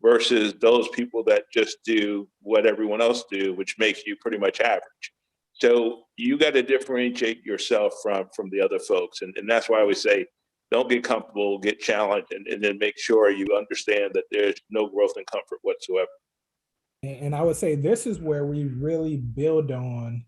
versus those people that just do what everyone else do, which makes you pretty much average. So you got to differentiate yourself from the other folks. And that's why I always say, don't get comfortable, get challenged, and then make sure you understand that there's no growth in comfort whatsoever. And I would say this is where we really build on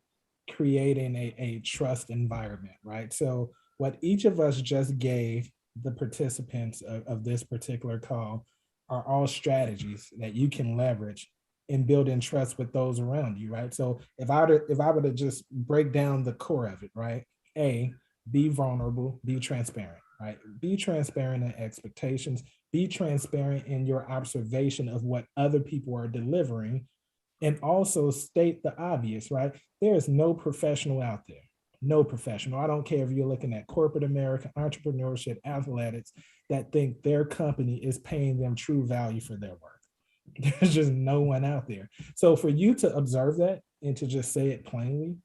creating a trust environment, right? So what each of us just gave the participants of this particular call are all strategies that you can leverage in building trust with those around you, right? So if I were to just break down the core of it, right? A, be vulnerable, be transparent, right? Be transparent in expectations, be transparent in your observation of what other people are delivering, and also state the obvious, right? There is no professional out there. No professional. I don't care if you're looking at corporate America, entrepreneurship, athletics, that think their company is paying them true value for their work. There's just no one out there. So for you to observe that and to just say it plainly,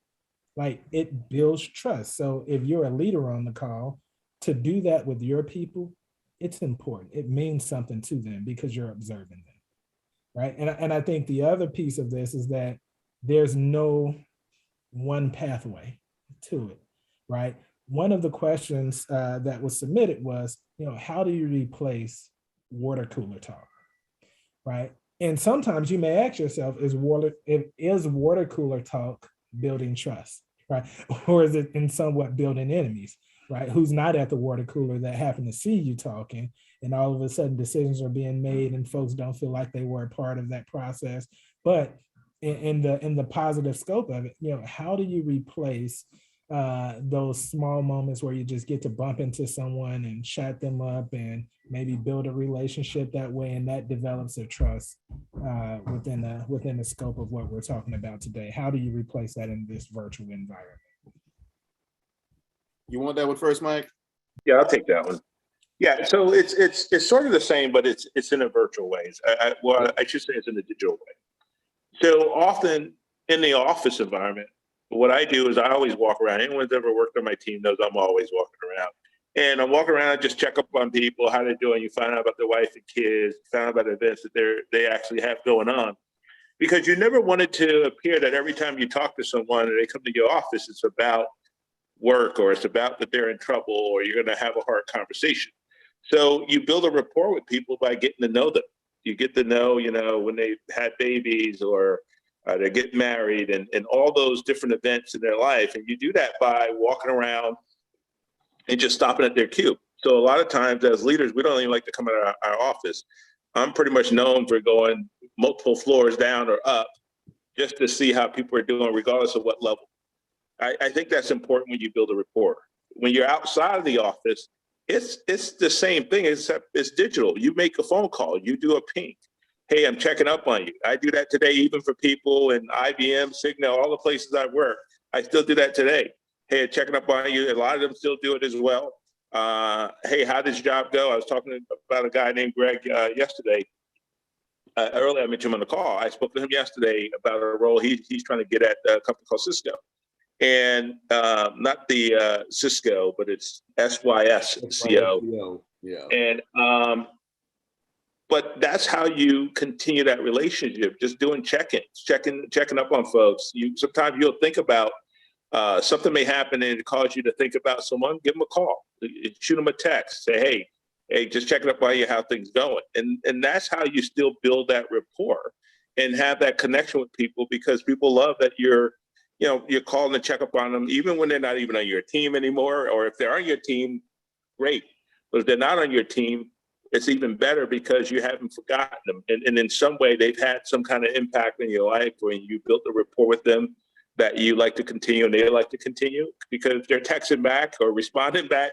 like it builds trust. So if you're a leader on the call, to do that with your people, it's important. It means something to them because you're observing them, right? And I think the other piece of this is that there's no one pathway to it, right? One of the questions that was submitted was, how do you replace water cooler talk, right? And sometimes you may ask yourself, is water cooler talk building trust, right? Or is it in somewhat building enemies, right? Who's not at the water cooler that happen to see you talking, and all of a sudden decisions are being made and folks don't feel like they were a part of that process. But in the positive scope of it, how do you replace those small moments where you just get to bump into someone and chat them up and maybe build a relationship that way, and that develops a trust within the scope of what we're talking about today? How do you replace that in this virtual environment? You want that one first, Mike? Yeah, I'll take that one. Yeah, so it's sort of the same, but it's in a virtual way. I should say it's in a digital way. So often in the office environment, what I do is I always walk around. Anyone who's ever worked on my team knows I'm always walking around. And I'm walking around, just check up on people, how they're doing. You find out about their wife and kids, find out about events that they actually have going on. Because you never want it to appear that every time you talk to someone and they come to your office, it's about work, or it's about that they're in trouble, or you're going to have a hard conversation. So you build a rapport with people by getting to know them. You get to know, when they had babies, or they're getting married, and all those different events in their life. And you do that by walking around and just stopping at their cube. So a lot of times as leaders, we don't even like to come out of our office. I'm pretty much known for going multiple floors down or up just to see how people are doing, regardless of what level. I think that's important when you build a rapport. When you're outside of the office, it's the same thing, except it's digital. You make a phone call, you do a ping. Hey, I'm checking up on you. I do that today, even for people in IBM, Signal, all the places I work. I still do that today. Hey, checking up on you. A lot of them still do it as well. Hey, how did your job go? I was talking about a guy named Greg yesterday. Earlier, I mentioned him on the call. I spoke to him yesterday about a role he's trying to get at a company called Cisco. And not the Cisco, but it's SYSCO. Yeah. And but that's how you continue that relationship, just doing check-ins, checking up on folks. Sometimes you'll think about something may happen and it cause you to think about someone. Give them a call, shoot them a text, say, hey, just checking up on you, how things going. And that's how you still build that rapport and have that connection with people, because people love that you're calling to check up on them, even when they're not even on your team anymore. Or if they're on your team, great. But if they're not on your team, it's even better, because you haven't forgotten them. And in some way, they've had some kind of impact in your life, when you built a rapport with them that you like to continue and they like to continue, because they're texting back or responding back.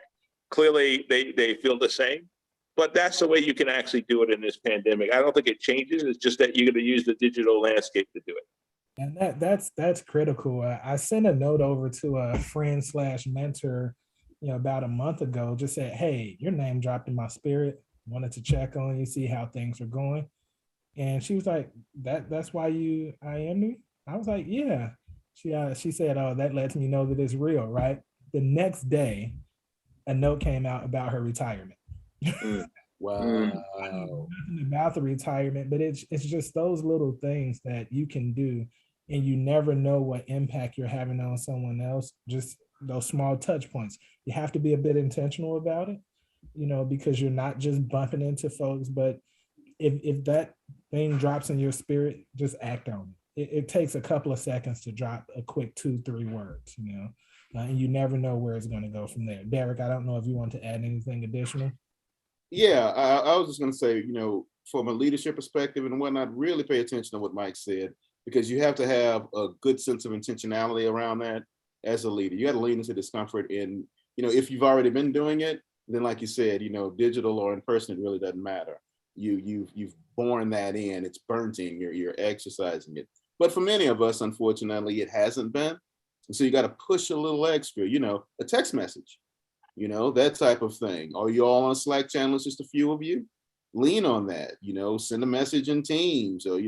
Clearly, they feel the same. But that's the way you can actually do it in this pandemic. I don't think it changes. It's just that you're going to use the digital landscape to do it. And that's critical. I sent a note over to a friend / mentor, about a month ago. Just said, hey, your name dropped in my spirit. Wanted to check on you, see how things are going. And she was like, that's why you IM me? I was like, yeah. She said, oh, that lets me know that it's real, right? The next day, a note came out about her retirement. Wow. Nothing about the retirement, but it's just those little things that you can do, and you never know what impact you're having on someone else. Just those small touch points. You have to be a bit intentional about it, because you're not just bumping into folks. But if that thing drops in your spirit, just act on it. It takes a couple of seconds to drop a quick 2-3 words, and you never know where it's going to go from there. Derek, I don't know if you want to add anything additional. Yeah, I was just going to say, from a leadership perspective and whatnot, really pay attention to what Mike said, because you have to have a good sense of intentionality around that as a leader. You got to lean into discomfort. And, if you've already been doing it, then like you said, digital or in person, it really doesn't matter. You've borne that in, it's burnt in, you're exercising it. But for many of us, unfortunately, it hasn't been. And so you got to push a little extra, a text message, that type of thing. Are you all on Slack channel? It's just a few of you. Lean on that, send a message in Teams, or,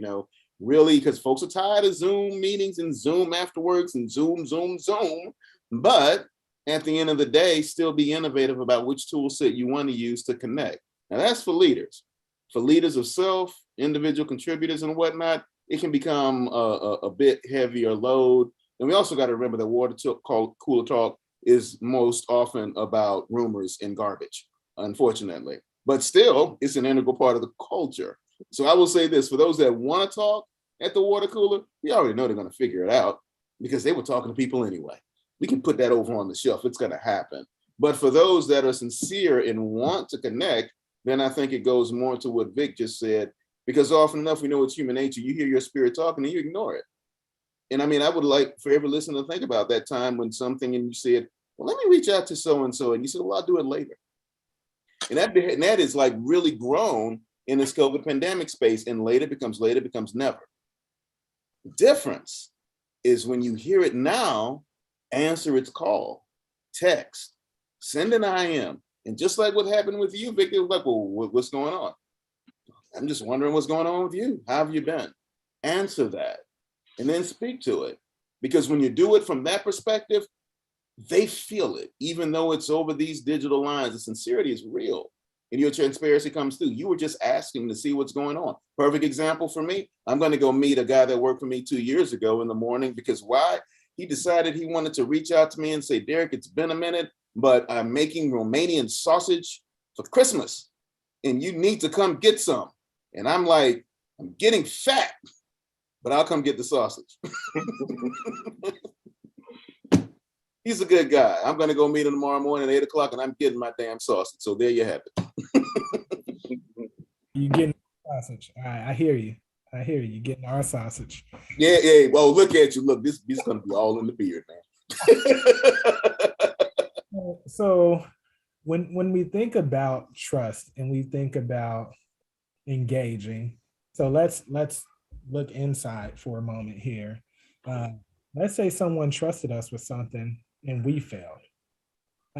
really, because folks are tired of Zoom meetings and Zoom afterwards and Zoom. But at the end of the day, still be innovative about which tool set you want to use to connect. Now that's for leaders. For leaders of self, individual contributors and whatnot, it can become a bit heavier load. And we also got to remember that cooler talk is most often about rumors and garbage, unfortunately. But still, it's an integral part of the culture. So I will say this, for those that want to talk at the water cooler, we already know they're going to figure it out because they were talking to people anyway. We can put that over on the shelf. It's going to happen. But for those that are sincere and want to connect, then I think it goes more to what Vic just said, because often enough, we know it's human nature. You hear your spirit talking and you ignore it. And I mean, I would like for every listener to think about that time when something and you said, well, let me reach out to so-and-so. And you said, well, I'll do it later. And that is like really grown in this COVID pandemic space, and later becomes never. The difference is when you hear it now, answer its call, text, send an IM. And just like what happened with you, Victor, like, well, what's going on? I'm just wondering what's going on with you. How have you been? Answer that and then speak to it. Because when you do it from that perspective, they feel it, even though it's over these digital lines. The sincerity is real and your transparency comes through. You were just asking to see what's going on. Perfect example for me. I'm going to go meet a guy that worked for me 2 years ago in the morning because why? He decided he wanted to reach out to me and say, Derek, it's been a minute, but I'm making Romanian sausage for Christmas and you need to come get some. And I'm like, I'm getting fat, but I'll come get the sausage. He's a good guy. I'm going to go meet him tomorrow morning at 8 o'clock and I'm getting my damn sausage. So there you have it. You getting sausage. All right, I hear you. You're getting our sausage. Yeah. Well, look at you. Look, this is going to be all in the beard, man. So when we think about trust and we think about engaging, so let's look inside for a moment here. Let's say someone trusted us with something and we failed.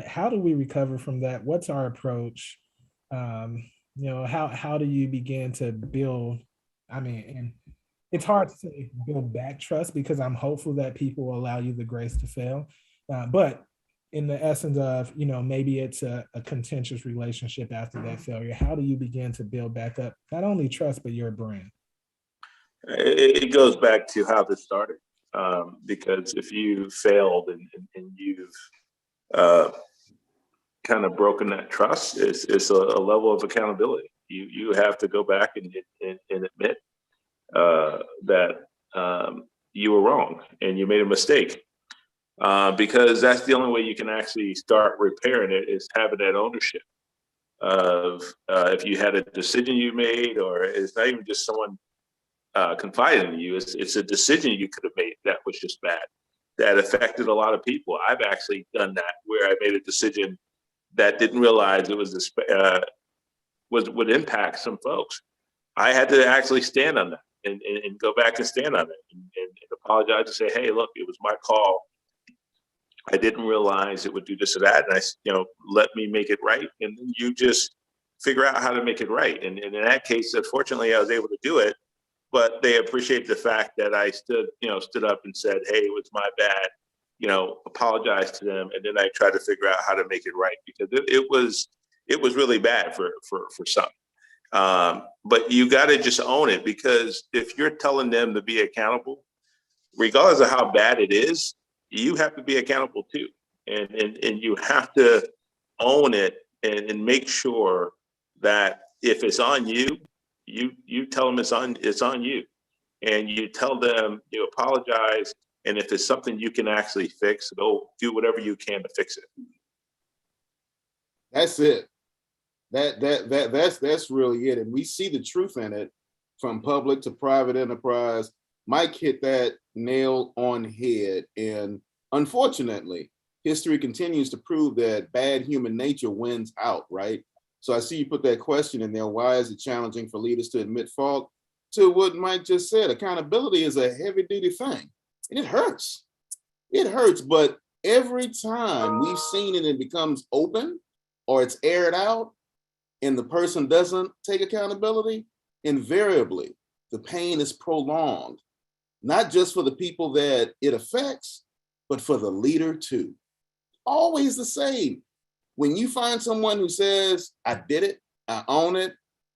How do we recover from that? What's our approach? How do you begin to build? I mean, and it's hard to say build back trust because I'm hopeful that people will allow you the grace to fail. But in the essence of, maybe it's a contentious relationship after that failure. How do you begin to build back up, not only trust, but your brand? It goes back to how this started. Because if you failed and you've kind of broken that trust, it's a level of accountability. You have to go back and admit that you were wrong and you made a mistake. Because that's the only way you can actually start repairing it, is having that ownership of if you had a decision you made, or it's not even just someone confiding in you, it's a decision you could have made that was just bad, that affected a lot of people. I've actually done that, where I made a decision that didn't realize it was would impact some folks. I had to actually stand on that and go back and stand on it and apologize and say, hey, look, it was my call. I didn't realize it would do this or that, and let me make it right. And then you just figure out how to make it right. And in that case, unfortunately, I was able to do it. But they appreciate the fact that I stood up and said, hey, it was my bad, apologize to them. And then I tried to figure out how to make it right, because it was really bad for some. But you got to just own it, because if you're telling them to be accountable, regardless of how bad it is, you have to be accountable too. And you have to own it and make sure that if it's on you, you tell them it's on you, and you tell them you apologize, and if it's something you can actually fix, go do whatever you can to fix it. That's it. That's really it. And we see the truth in it from public to private enterprise. Mike hit that nail on head. And unfortunately, history continues to prove that bad human nature wins out, right? So I see you put that question in there. Why is it challenging for leaders to admit fault? To what Mike just said, accountability is a heavy duty thing. And it hurts. It hurts. But every time we've seen it, it becomes open or it's aired out and the person doesn't take accountability, invariably, the pain is prolonged, not just for the people that it affects, but for the leader too. always the same. When you find someone who says, I did it, I own it,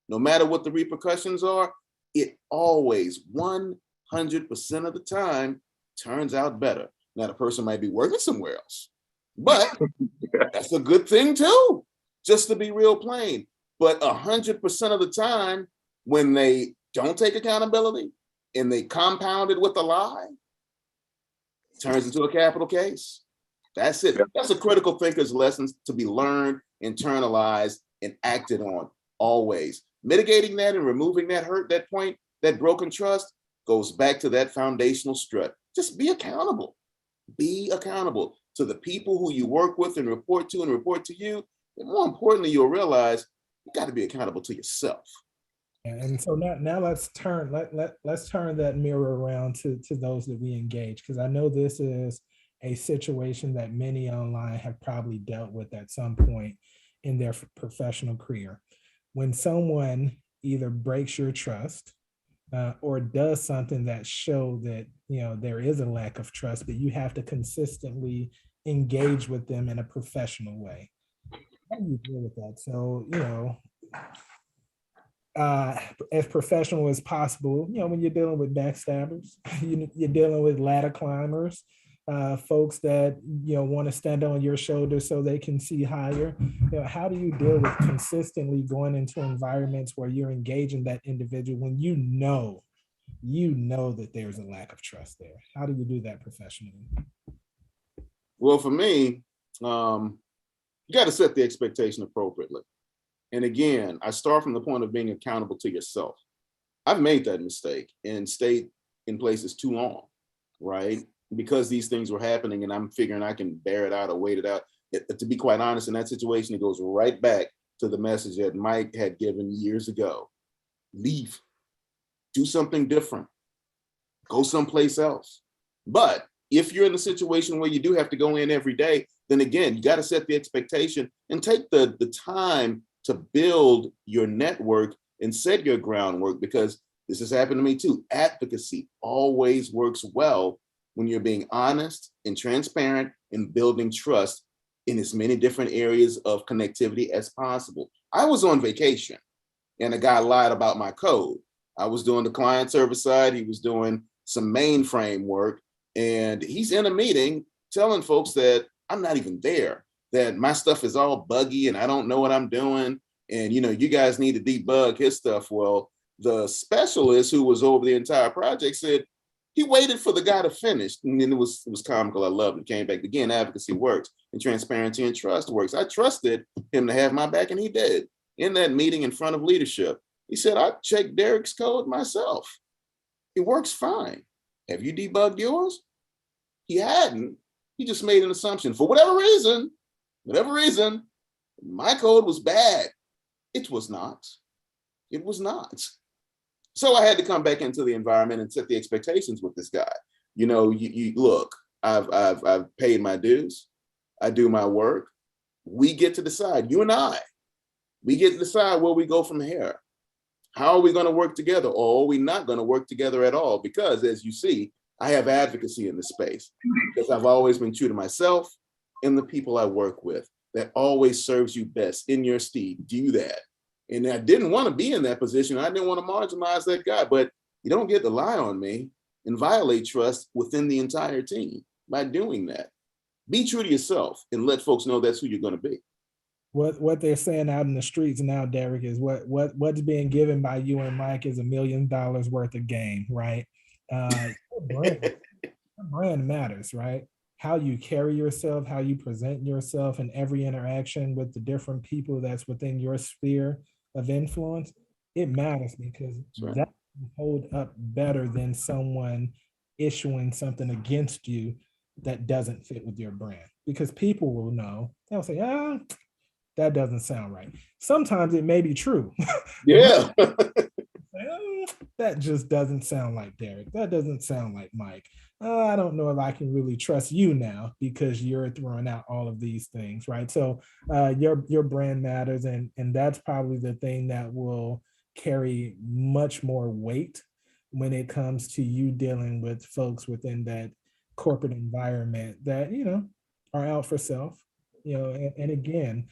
no matter what the repercussions are, it always 100% of the time turns out better. Now, the person might be working somewhere else, but that's a good thing too, just to be real plain. But 100% of the time, when they don't take accountability and they compound it with a lie, it turns into a capital case. That's it. That's a critical thinker's lessons to be learned, internalized, and acted on always. Mitigating that and removing that hurt, that point, that broken trust goes back to that foundational strut. Just be accountable. Be accountable to the people who you work with and report to you. And more importantly, you'll realize you got to be accountable to yourself. And so now let's turn that mirror around to those that we engage, because I know this is a situation that many online have probably dealt with at some point in their professional career. When someone either breaks your trust or does something that show that, you know, there is a lack of trust, but you have to consistently engage with them in a professional way. How do you deal with that? So, you know, as professional as possible, you know, when you're dealing with backstabbers, you're dealing with ladder climbers, folks that, you know, want to stand on your shoulders so they can see higher. You know, how do you deal with consistently going into environments where you're engaging that individual when you know that there's a lack of trust there? How do you do that professionally? Well, for me, you got to set the expectation appropriately. And again, I start from the point of being accountable to yourself. I've made that mistake and stayed in places too long, right? Because these things were happening and I'm figuring I can bear it out or wait it out. To be quite honest, in that situation, it goes right back to the message that Mike had given years ago. Leave, do something different, go someplace else. But if you're in a situation where you do have to go in every day, then again, you got to set the expectation and take the time to build your network and set your groundwork, because this has happened to me too. Advocacy always works well when you're being honest and transparent and building trust in as many different areas of connectivity as possible. I was on vacation and a guy lied about my code. I was doing the client service side. He was doing some mainframe work, and he's in a meeting telling folks that I'm not even there, that my stuff is all buggy and I don't know what I'm doing. And, you know, you guys need to debug his stuff. Well, the specialist who was over the entire project said he waited for the guy to finish. And then it was comical. I loved it. Came back again. Advocacy works and transparency and trust works. I trusted him to have my back, and he did. In that meeting in front of leadership, he said, I checked Derek's code myself. It works fine. Have you debugged yours? He hadn't. He just made an assumption. For whatever reason, my code was bad. It was not. It was not. So I had to come back into the environment and set the expectations with this guy. You know, you look, I've paid my dues. I do my work. We get to decide, you and I, we get to decide where we go from here. How are we going to work together? Or are we not going to work together at all? Because as you see, I have advocacy in this space because I've always been true to myself and the people I work with. That always serves you best in your stead. Do that. And I didn't want to be in that position. I didn't want to marginalize that guy, but you don't get to lie on me and violate trust within the entire team by doing that. Be true to yourself and let folks know that's who you're going to be. What they're saying out in the streets now, Derek, is what's being given by you and Mike is $1 million worth of game, right? Your brand matters, right? How you carry yourself, how you present yourself in every interaction with the different people that's within your sphere of influence, it matters, because right. That can hold up better than someone issuing something against you that doesn't fit with your brand, because people will know. They'll say, that doesn't sound right. Sometimes it may be true. Yeah. That just doesn't sound like Derek. That doesn't sound like Mike. I don't know if I can really trust you now because you're throwing out all of these things, right? So your brand matters, and that's probably the thing that will carry much more weight when it comes to you dealing with folks within that corporate environment that, you know, are out for self, and again,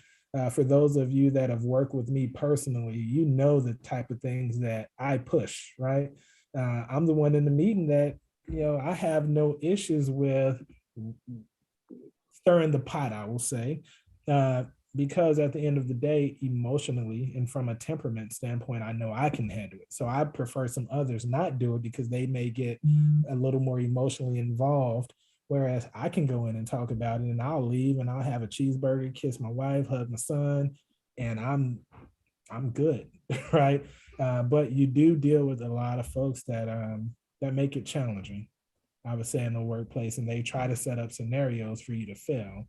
for those of you that have worked with me personally, you know the type of things that I push, right? I'm the one in the meeting that, I have no issues with stirring the pot, I will say, because at the end of the day, emotionally and from a temperament standpoint, I know I can handle it. So I prefer some others not do it because they may get a little more emotionally involved. Whereas I can go in and talk about it, and I'll leave and I'll have a cheeseburger, kiss my wife, hug my son, and I'm good, right? But you do deal with a lot of folks that make it challenging, I would say, in the workplace, and they try to set up scenarios for you to fail.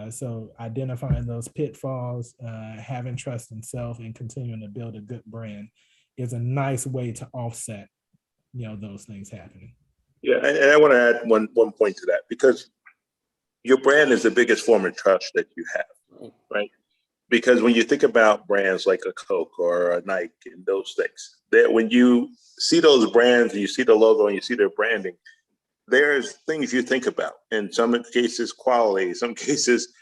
So identifying those pitfalls, having trust in self, and continuing to build a good brand is a nice way to offset, those things happening. Yeah, and I want to add one point to that, because your brand is the biggest form of trust that you have, right? Because when you think about brands like a Coke or a Nike and those things, that when you see those brands and you see the logo and you see their branding, there's things you think about. In some cases, quality, some cases,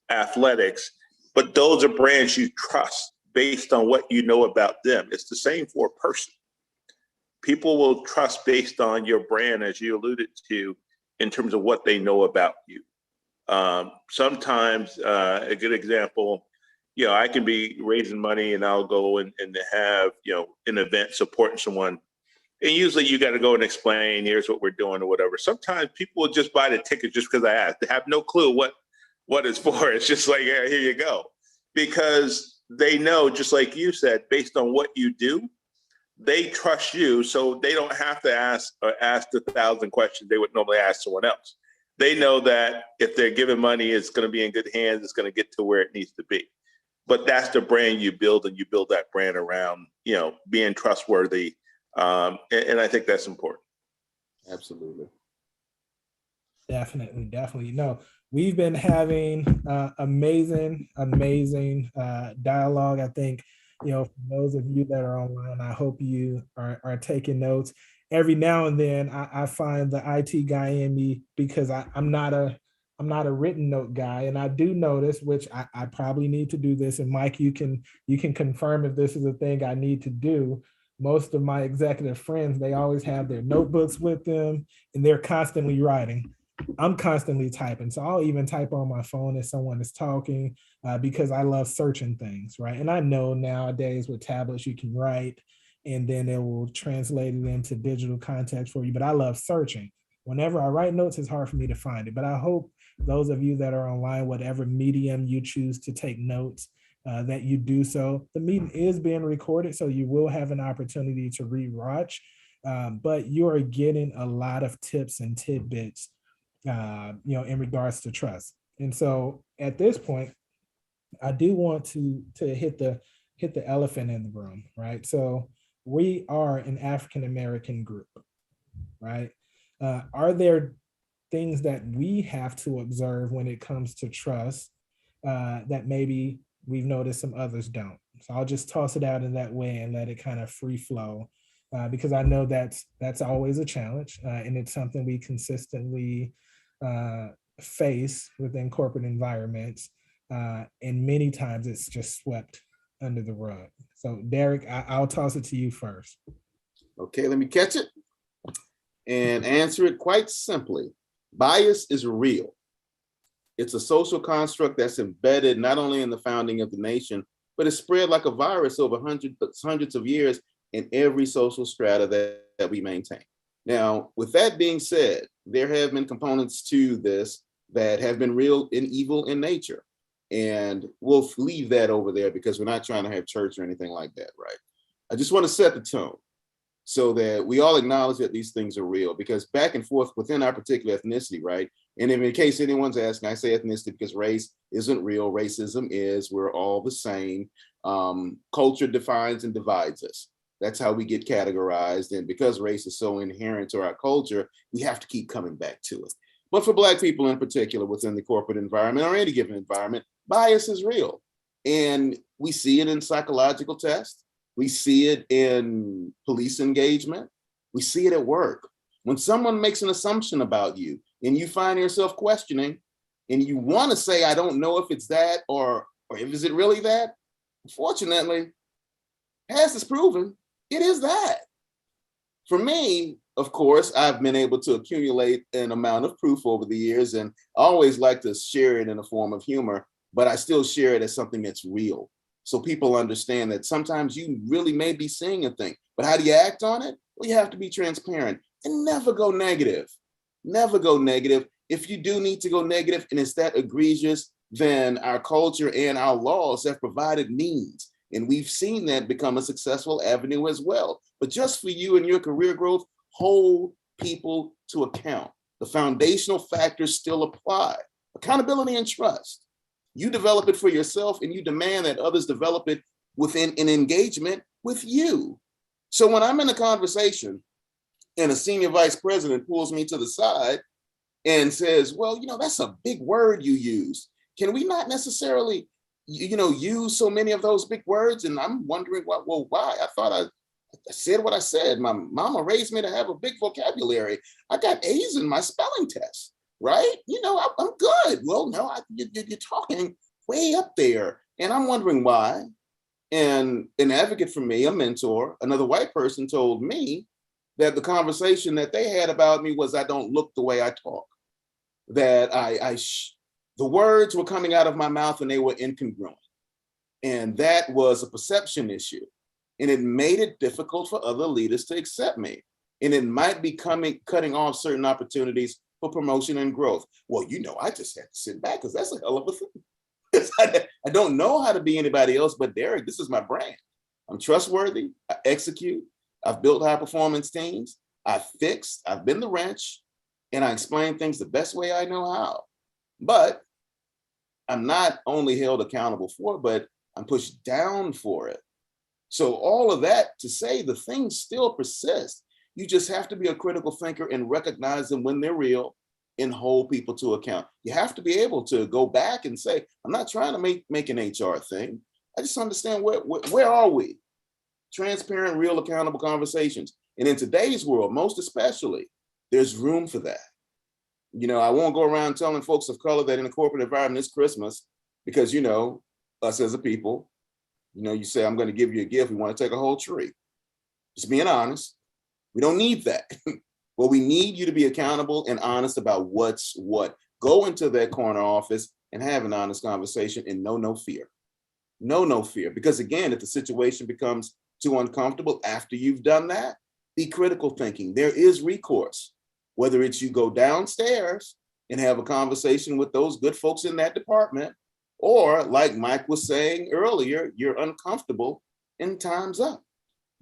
athletics, but those are brands you trust based on what you know about them. It's the same for a person. People will trust based on your brand, as you alluded to, in terms of what they know about you. Sometimes, a good example, I can be raising money and I'll go and have, an event supporting someone. And usually you got to go and explain, here's what we're doing or whatever. Sometimes people will just buy the ticket just because I asked. They have no clue what it's for. It's just like, yeah, here you go. Because they know, just like you said, based on what you do, they trust you, so they don't have to ask the 1,000 questions they would normally ask someone else. They know that if they're giving money, it's going to be in good hands. It's going to get to where it needs to be. But that's the brand you build, and you build that brand around, being trustworthy. And I think that's important. Absolutely. Definitely. No, we've been having amazing dialogue. I think, for those of you that are online, I hope you are taking notes. Every now and then I find the IT guy in me, because I'm not a written note guy. And I do notice, which I probably need to do this. And Mike, you can confirm if this is a thing I need to do. Most of my executive friends, they always have their notebooks with them and they're constantly writing. I'm constantly typing. So I'll even type on my phone if someone is talking, because I love searching things, right? And I know nowadays with tablets, you can write and then it will translate it into digital context for you. But I love searching. Whenever I write notes, it's hard for me to find it. But I hope those of you that are online, whatever medium you choose to take notes, that you do so. The meeting is being recorded, so you will have an opportunity to rewatch, but you are getting a lot of tips and tidbits, in regards to trust. And so at this point, I do want to hit the elephant in the room, right? So we are an African-American group, right? Are there things that we have to observe when it comes to trust, that maybe we've noticed some others don't? So I'll just toss it out in that way and let it kind of free flow, because I know that's always a challenge, and it's something we consistently face within corporate environments, and many times it's just swept under the rug. So Derek, I'll toss it to you first. Okay, let me catch it and answer it quite simply. Bias is real. It's a social construct that's embedded not only in the founding of the nation, but it's spread like a virus over hundreds of years in every social strata that we maintain. Now, with that being said, there have been components to this that have been real and evil in nature. And we'll leave that over there because we're not trying to have church or anything like that, right? I just want to set the tone so that we all acknowledge that these things are real, because back and forth within our particular ethnicity, right? And if in case anyone's asking, I say ethnicity because race isn't real. Racism is, we're all the same. Culture defines and divides us. That's how we get categorized. And because race is so inherent to our culture, we have to keep coming back to it. But for Black people in particular, within the corporate environment or any given environment, bias is real. And we see it in psychological tests. We see it in police engagement. We see it at work. When someone makes an assumption about you and you find yourself questioning, and you want to say, I don't know if it's that or if is it really that. Fortunately, past is proven it is that. For me, of course, I've been able to accumulate an amount of proof over the years, and I always like to share it in a form of humor, but I still share it as something that's real. So people understand that sometimes you really may be seeing a thing, but how do you act on it? Well, you have to be transparent and never go negative. Never go negative. If you do need to go negative and it's that egregious, then our culture and our laws have provided means. And we've seen that become a successful avenue as well. But just for you and your career growth, hold people to account. The foundational factors still apply. Accountability and trust. You develop it for yourself and you demand that others develop it within an engagement with you. So when I'm in a conversation and a senior vice president pulls me to the side and says, well, that's a big word you use. Can we not necessarily, use so many of those big words? And I'm wondering, well, why? I thought I said what I said. My mama raised me to have a big vocabulary. I got A's in my spelling test, right? I'm good. Well, no, you're talking way up there. And I'm wondering why. And an advocate for me, a mentor, another white person told me that the conversation that they had about me was I don't look the way I talk, that the words were coming out of my mouth and they were incongruent. And that was a perception issue. And it made it difficult for other leaders to accept me. And it might be cutting off certain opportunities for promotion and growth. Well, I just had to sit back because that's a hell of a thing. I don't know how to be anybody else but Derek. This is my brand. I'm trustworthy. I execute. I've built high performance teams. I've fixed. I've been the wrench. And I explain things the best way I know how. But I'm not only held accountable for it, but I'm pushed down for it. So all of that to say the things still persist. You just have to be a critical thinker and recognize them when they're real and hold people to account. You have to be able to go back and say, I'm not trying to make an HR thing. I just understand where are we? Transparent, real, accountable conversations. And in today's world, most especially, there's room for that. I won't go around telling folks of color that in a corporate environment it's Christmas because, us as a people, you say, I'm going to give you a gift. We want to take a whole tree. Just being honest. We don't need that. Well, we need you to be accountable and honest about what's what. Go into that corner office and have an honest conversation and no fear. No fear. Because again, if the situation becomes too uncomfortable after you've done that, be critical thinking. There is recourse. Whether it's you go downstairs and have a conversation with those good folks in that department, or like Mike was saying earlier, you're uncomfortable and time's up.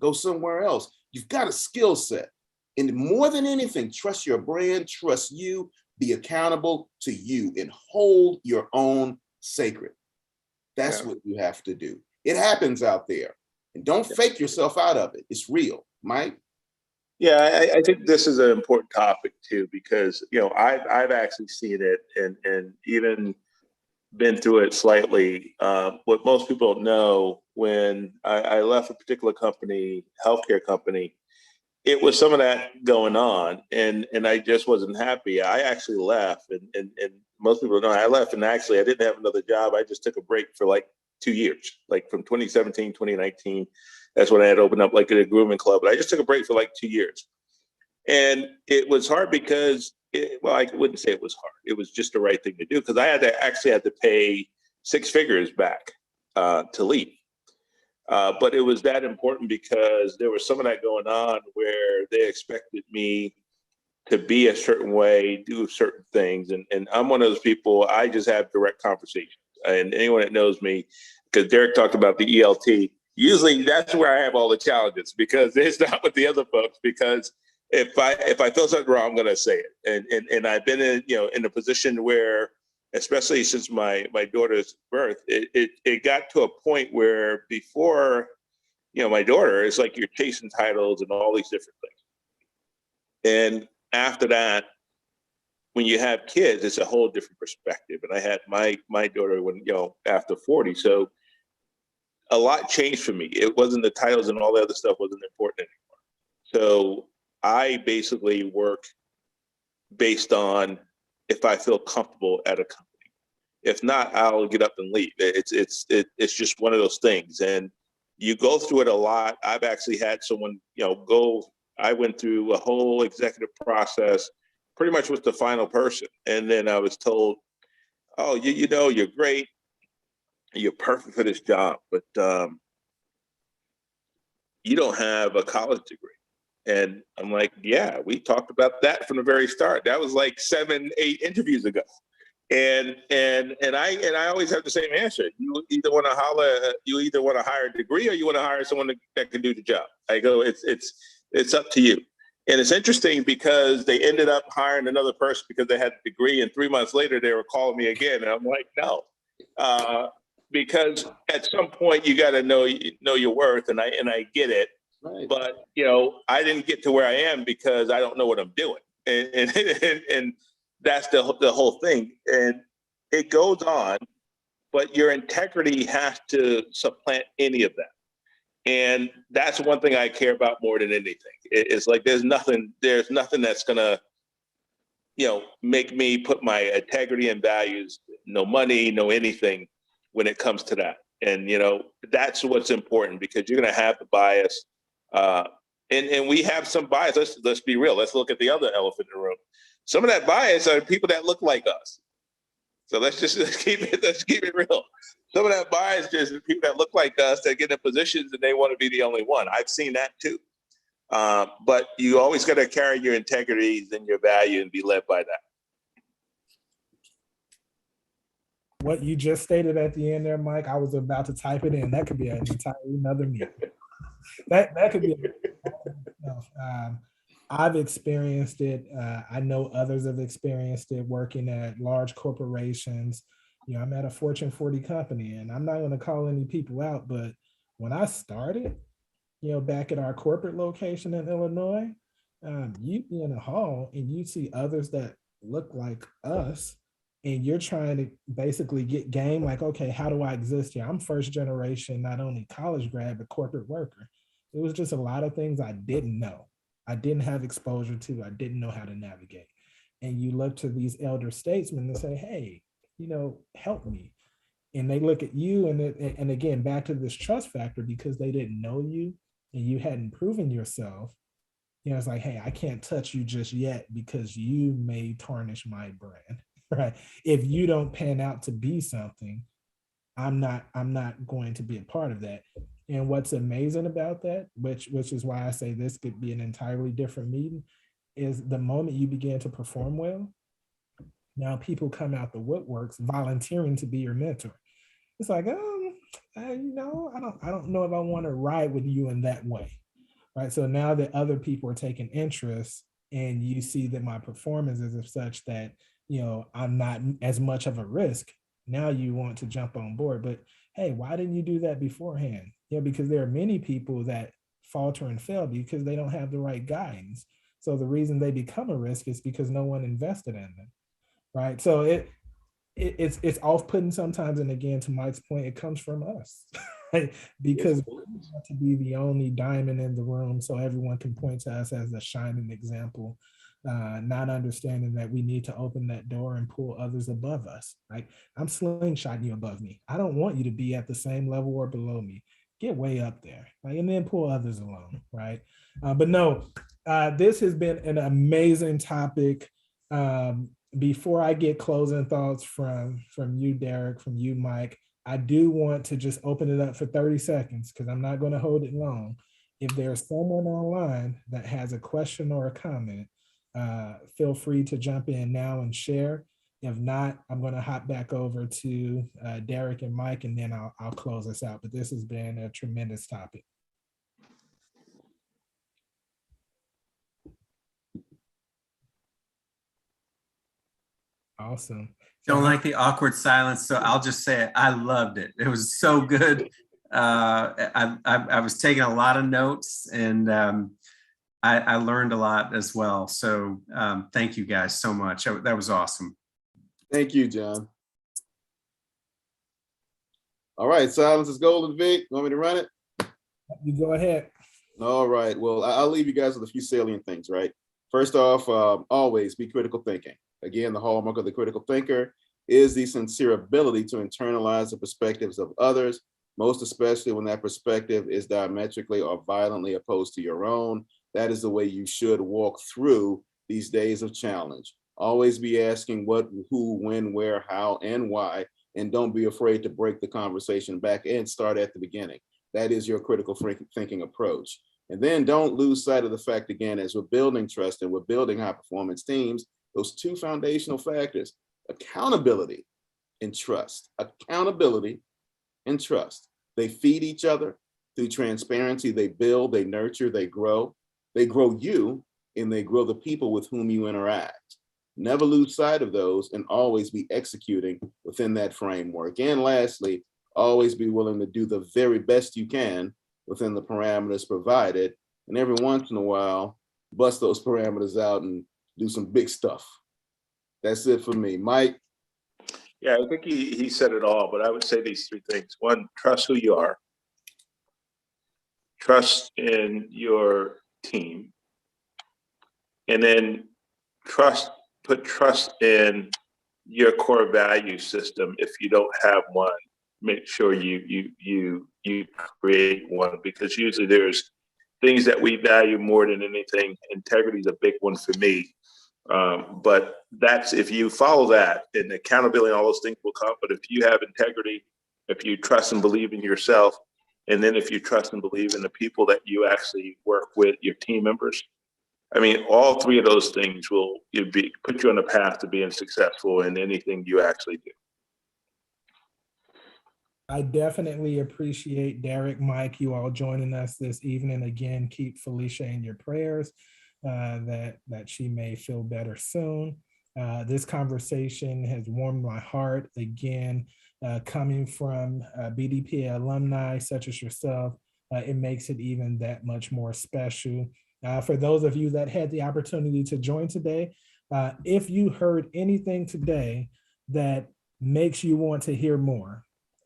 Go somewhere else. You've got a skill set. And more than anything, trust your brand, trust you, be accountable to you, and hold your own sacred. That's what you have to do. It happens out there. And don't fake yourself out of it. It's real. Mike? Yeah, I think this is an important topic too, because I've actually seen it and even been through it slightly. What most people don't know, when I left a particular company, healthcare company, it was some of that going on, and I just wasn't happy. I actually left, and most people know I left, and actually I didn't have another job. I just took a break for like 2 years, like from 2017, 2019. That's when I had opened up like a grooming club, but I just took a break for like 2 years. And it was hard because, I wouldn't say it was hard. It was just the right thing to do because I had to pay 6 figures back to leave. But it was that important because there was some of that going on where they expected me to be a certain way, do certain things. And I'm one of those people, I just have direct conversations. And anyone that knows me, because Derek talked about the ELT, usually that's where I have all the challenges because it's not with the other folks. Because if I feel something wrong, I'm going to say it. And I've been in a position where, especially since my daughter's birth, it got to a point where before, my daughter, it's like you're chasing titles and all these different things. And after that, when you have kids, it's a whole different perspective. And I had my daughter when, after 40. So a lot changed for me. It wasn't the titles and all the other stuff wasn't important anymore. So I basically work based on if I feel comfortable at a company. If not, I'll get up and leave. It's just one of those things, and you go through it a lot. I've actually had someone, I went through a whole executive process, pretty much was the final person, and then I was told, "Oh, you're great, you're perfect for this job, but you don't have a college degree." And I'm like, "Yeah, we talked about that from the very start. That was like 7, 8 interviews ago." And I always have the same answer. You either want to hire a degree, or you want to hire someone that can do the job. I go, it's up to you. And it's interesting because they ended up hiring another person because they had a degree, and 3 months later they were calling me again, and I'm like, no, because at some point you got to know your worth, and I get it. Right. But I didn't get to where I am because I don't know what I'm doing, and that's the whole thing. And it goes on, but your integrity has to supplant any of that. And that's one thing I care about more than anything. It's like there's nothing that's gonna, make me put my integrity and values, no money, no anything, when it comes to that. And that's what's important, because you're gonna have the bias. And we have some bias. Let's be real. Let's look at the other elephant in the room. Some of that bias are people that look like us. So let's keep it real. Some of that bias is people that look like us that get in positions and they want to be the only one. I've seen that too. But you always got to carry your integrities and your value and be led by that. What you just stated at the end there, Mike, I was about to type it in. That could be an entire another meeting. That could be. I've experienced it. I know others have experienced it working at large corporations. I'm at a Fortune 40 company, and I'm not going to call any people out, but when I started, back at our corporate location in Illinois, you'd be in a hall and you see others that look like us, and you're trying to basically get game, like, okay, how do I exist here? I'm first generation, not only college grad, but corporate worker. It was just a lot of things I didn't know. I didn't have exposure to. I didn't know how to navigate. And you look to these elder statesmen and say, hey, help me. And they look at you, and again, back to this trust factor, because they didn't know you and you hadn't proven yourself. It's like, hey, I can't touch you just yet because you may tarnish my brand, right? If you don't pan out to be something, I'm not going to be a part of that. And what's amazing about that, which is why I say this could be an entirely different meeting, is the moment you begin to perform well, now people come out the woodworks volunteering to be your mentor. It's like, I don't know if I want to ride with you in that way, right? So now that other people are taking interest, and you see that my performance is of such that I'm not as much of a risk. Now you want to jump on board, but hey, why didn't you do that beforehand? Because there are many people that falter and fail because they don't have the right guidance. So the reason they become a risk is because no one invested in them, right? So it's off-putting sometimes, and again, to Mike's point, it comes from us, right? Because we want to be the only diamond in the room, so everyone can point to us as a shining example. Not understanding that we need to open that door and pull others above us. Right? I'm slingshotting you above me. I don't want you to be at the same level or below me. Get way up there, right? And then pull others along, right? But no, this has been an amazing topic. Before I get closing thoughts from you, Derek, from you, Mike, I do want to just open it up for 30 seconds because I'm not going to hold it long. If there's someone online that has a question or a comment, feel free to jump in now and share. If not, I'm going to hop back over to Derek and Mike, and then I'll close us out. But this has been a tremendous topic. Awesome. Don't like the awkward silence, so I'll just say it. I loved it. It was so good. I was taking a lot of notes, and I learned a lot as well. So thank you guys so much. That was awesome. Thank you, John. All right, silence is golden. Vic, want me to run it? You go ahead. All right, well, I'll leave you guys with a few salient things, right? First off, always be critical thinking. Again, the hallmark of the critical thinker is the sincere ability to internalize the perspectives of others, most especially when that perspective is diametrically or violently opposed to your own. That is the way you should walk through these days of challenge. Always be asking what, who, when, where, how, and why, and don't be afraid to break the conversation back and start at the beginning. That is your critical thinking approach. And then don't lose sight of the fact, again, as we're building trust and we're building high performance teams, those two foundational factors, accountability and trust. Accountability and trust. They feed each other through transparency. They build, they nurture, they grow. They grow you, and they grow the people with whom you interact. Never lose sight of those, and always be executing within that framework. And lastly, always be willing to do the very best you can within the parameters provided. And every once in a while, bust those parameters out and do some big stuff. That's it for me. Mike? Yeah, I think he said it all, but I would say these three things. One, trust who you are. Trust in your team. And then put trust in your core value system. If you don't have one, make sure you create one, because usually there's things that we value more than anything. Integrity is a big one for me. But that's, if you follow that, and accountability and all those things will come. But if you have integrity, if you trust and believe in yourself, and then if you trust and believe in the people that you actually work with, your team members, I mean, all three of those things will put you on the path to being successful in anything you actually do. I definitely appreciate Derek, Mike, you all joining us this evening. Again, keep Felicia in your prayers, that she may feel better soon. This conversation has warmed my heart. Again, coming from BDPA alumni such as yourself, it makes it even that much more special. For those of you that had the opportunity to join today, if you heard anything today that makes you want to hear more,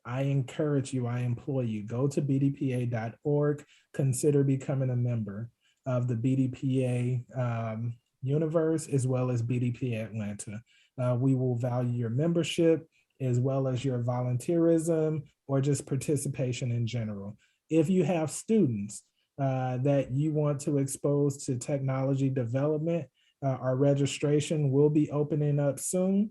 I encourage you, I implore you, go to bdpa.org, consider becoming a member of the BDPA universe, as well as BDPA Atlanta. We will value your membership, as well as your volunteerism or just participation in general. If you have students that you want to expose to technology development, our registration will be opening up soon.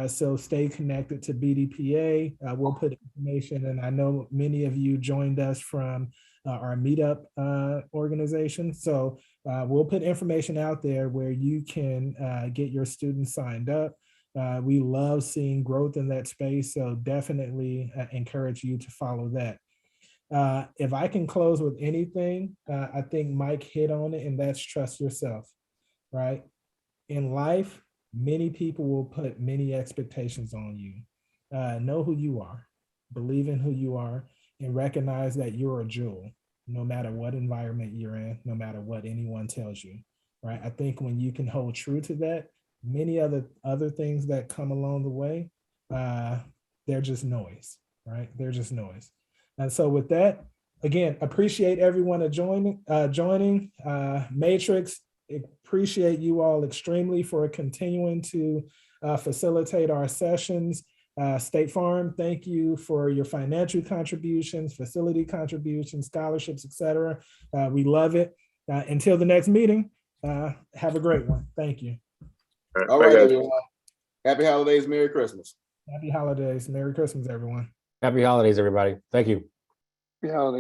So stay connected to BDPA. We'll put information, and I know many of you joined us from our meetup organization. So we'll put information out there where you can get your students signed up. We love seeing growth in that space, so definitely encourage you to follow that. If I can close with anything, I think Mike hit on it, and that's trust yourself, right? In life, many people will put many expectations on you. Know who you are, believe in who you are, and recognize that you're a jewel, no matter what environment you're in, no matter what anyone tells you, right? I think when you can hold true to that, many other things that come along the way, they're just noise, right? They're just noise. And so with that, again, appreciate everyone joining. Matrix, appreciate you all extremely for continuing to facilitate our sessions. State Farm, thank you for your financial contributions, facility contributions, scholarships, etc. We love it. Until the next meeting, have a great one. Thank you. All right, everyone. Happy holidays. Merry Christmas. Happy holidays. Merry Christmas, everyone. Happy holidays, everybody. Thank you. Happy holidays.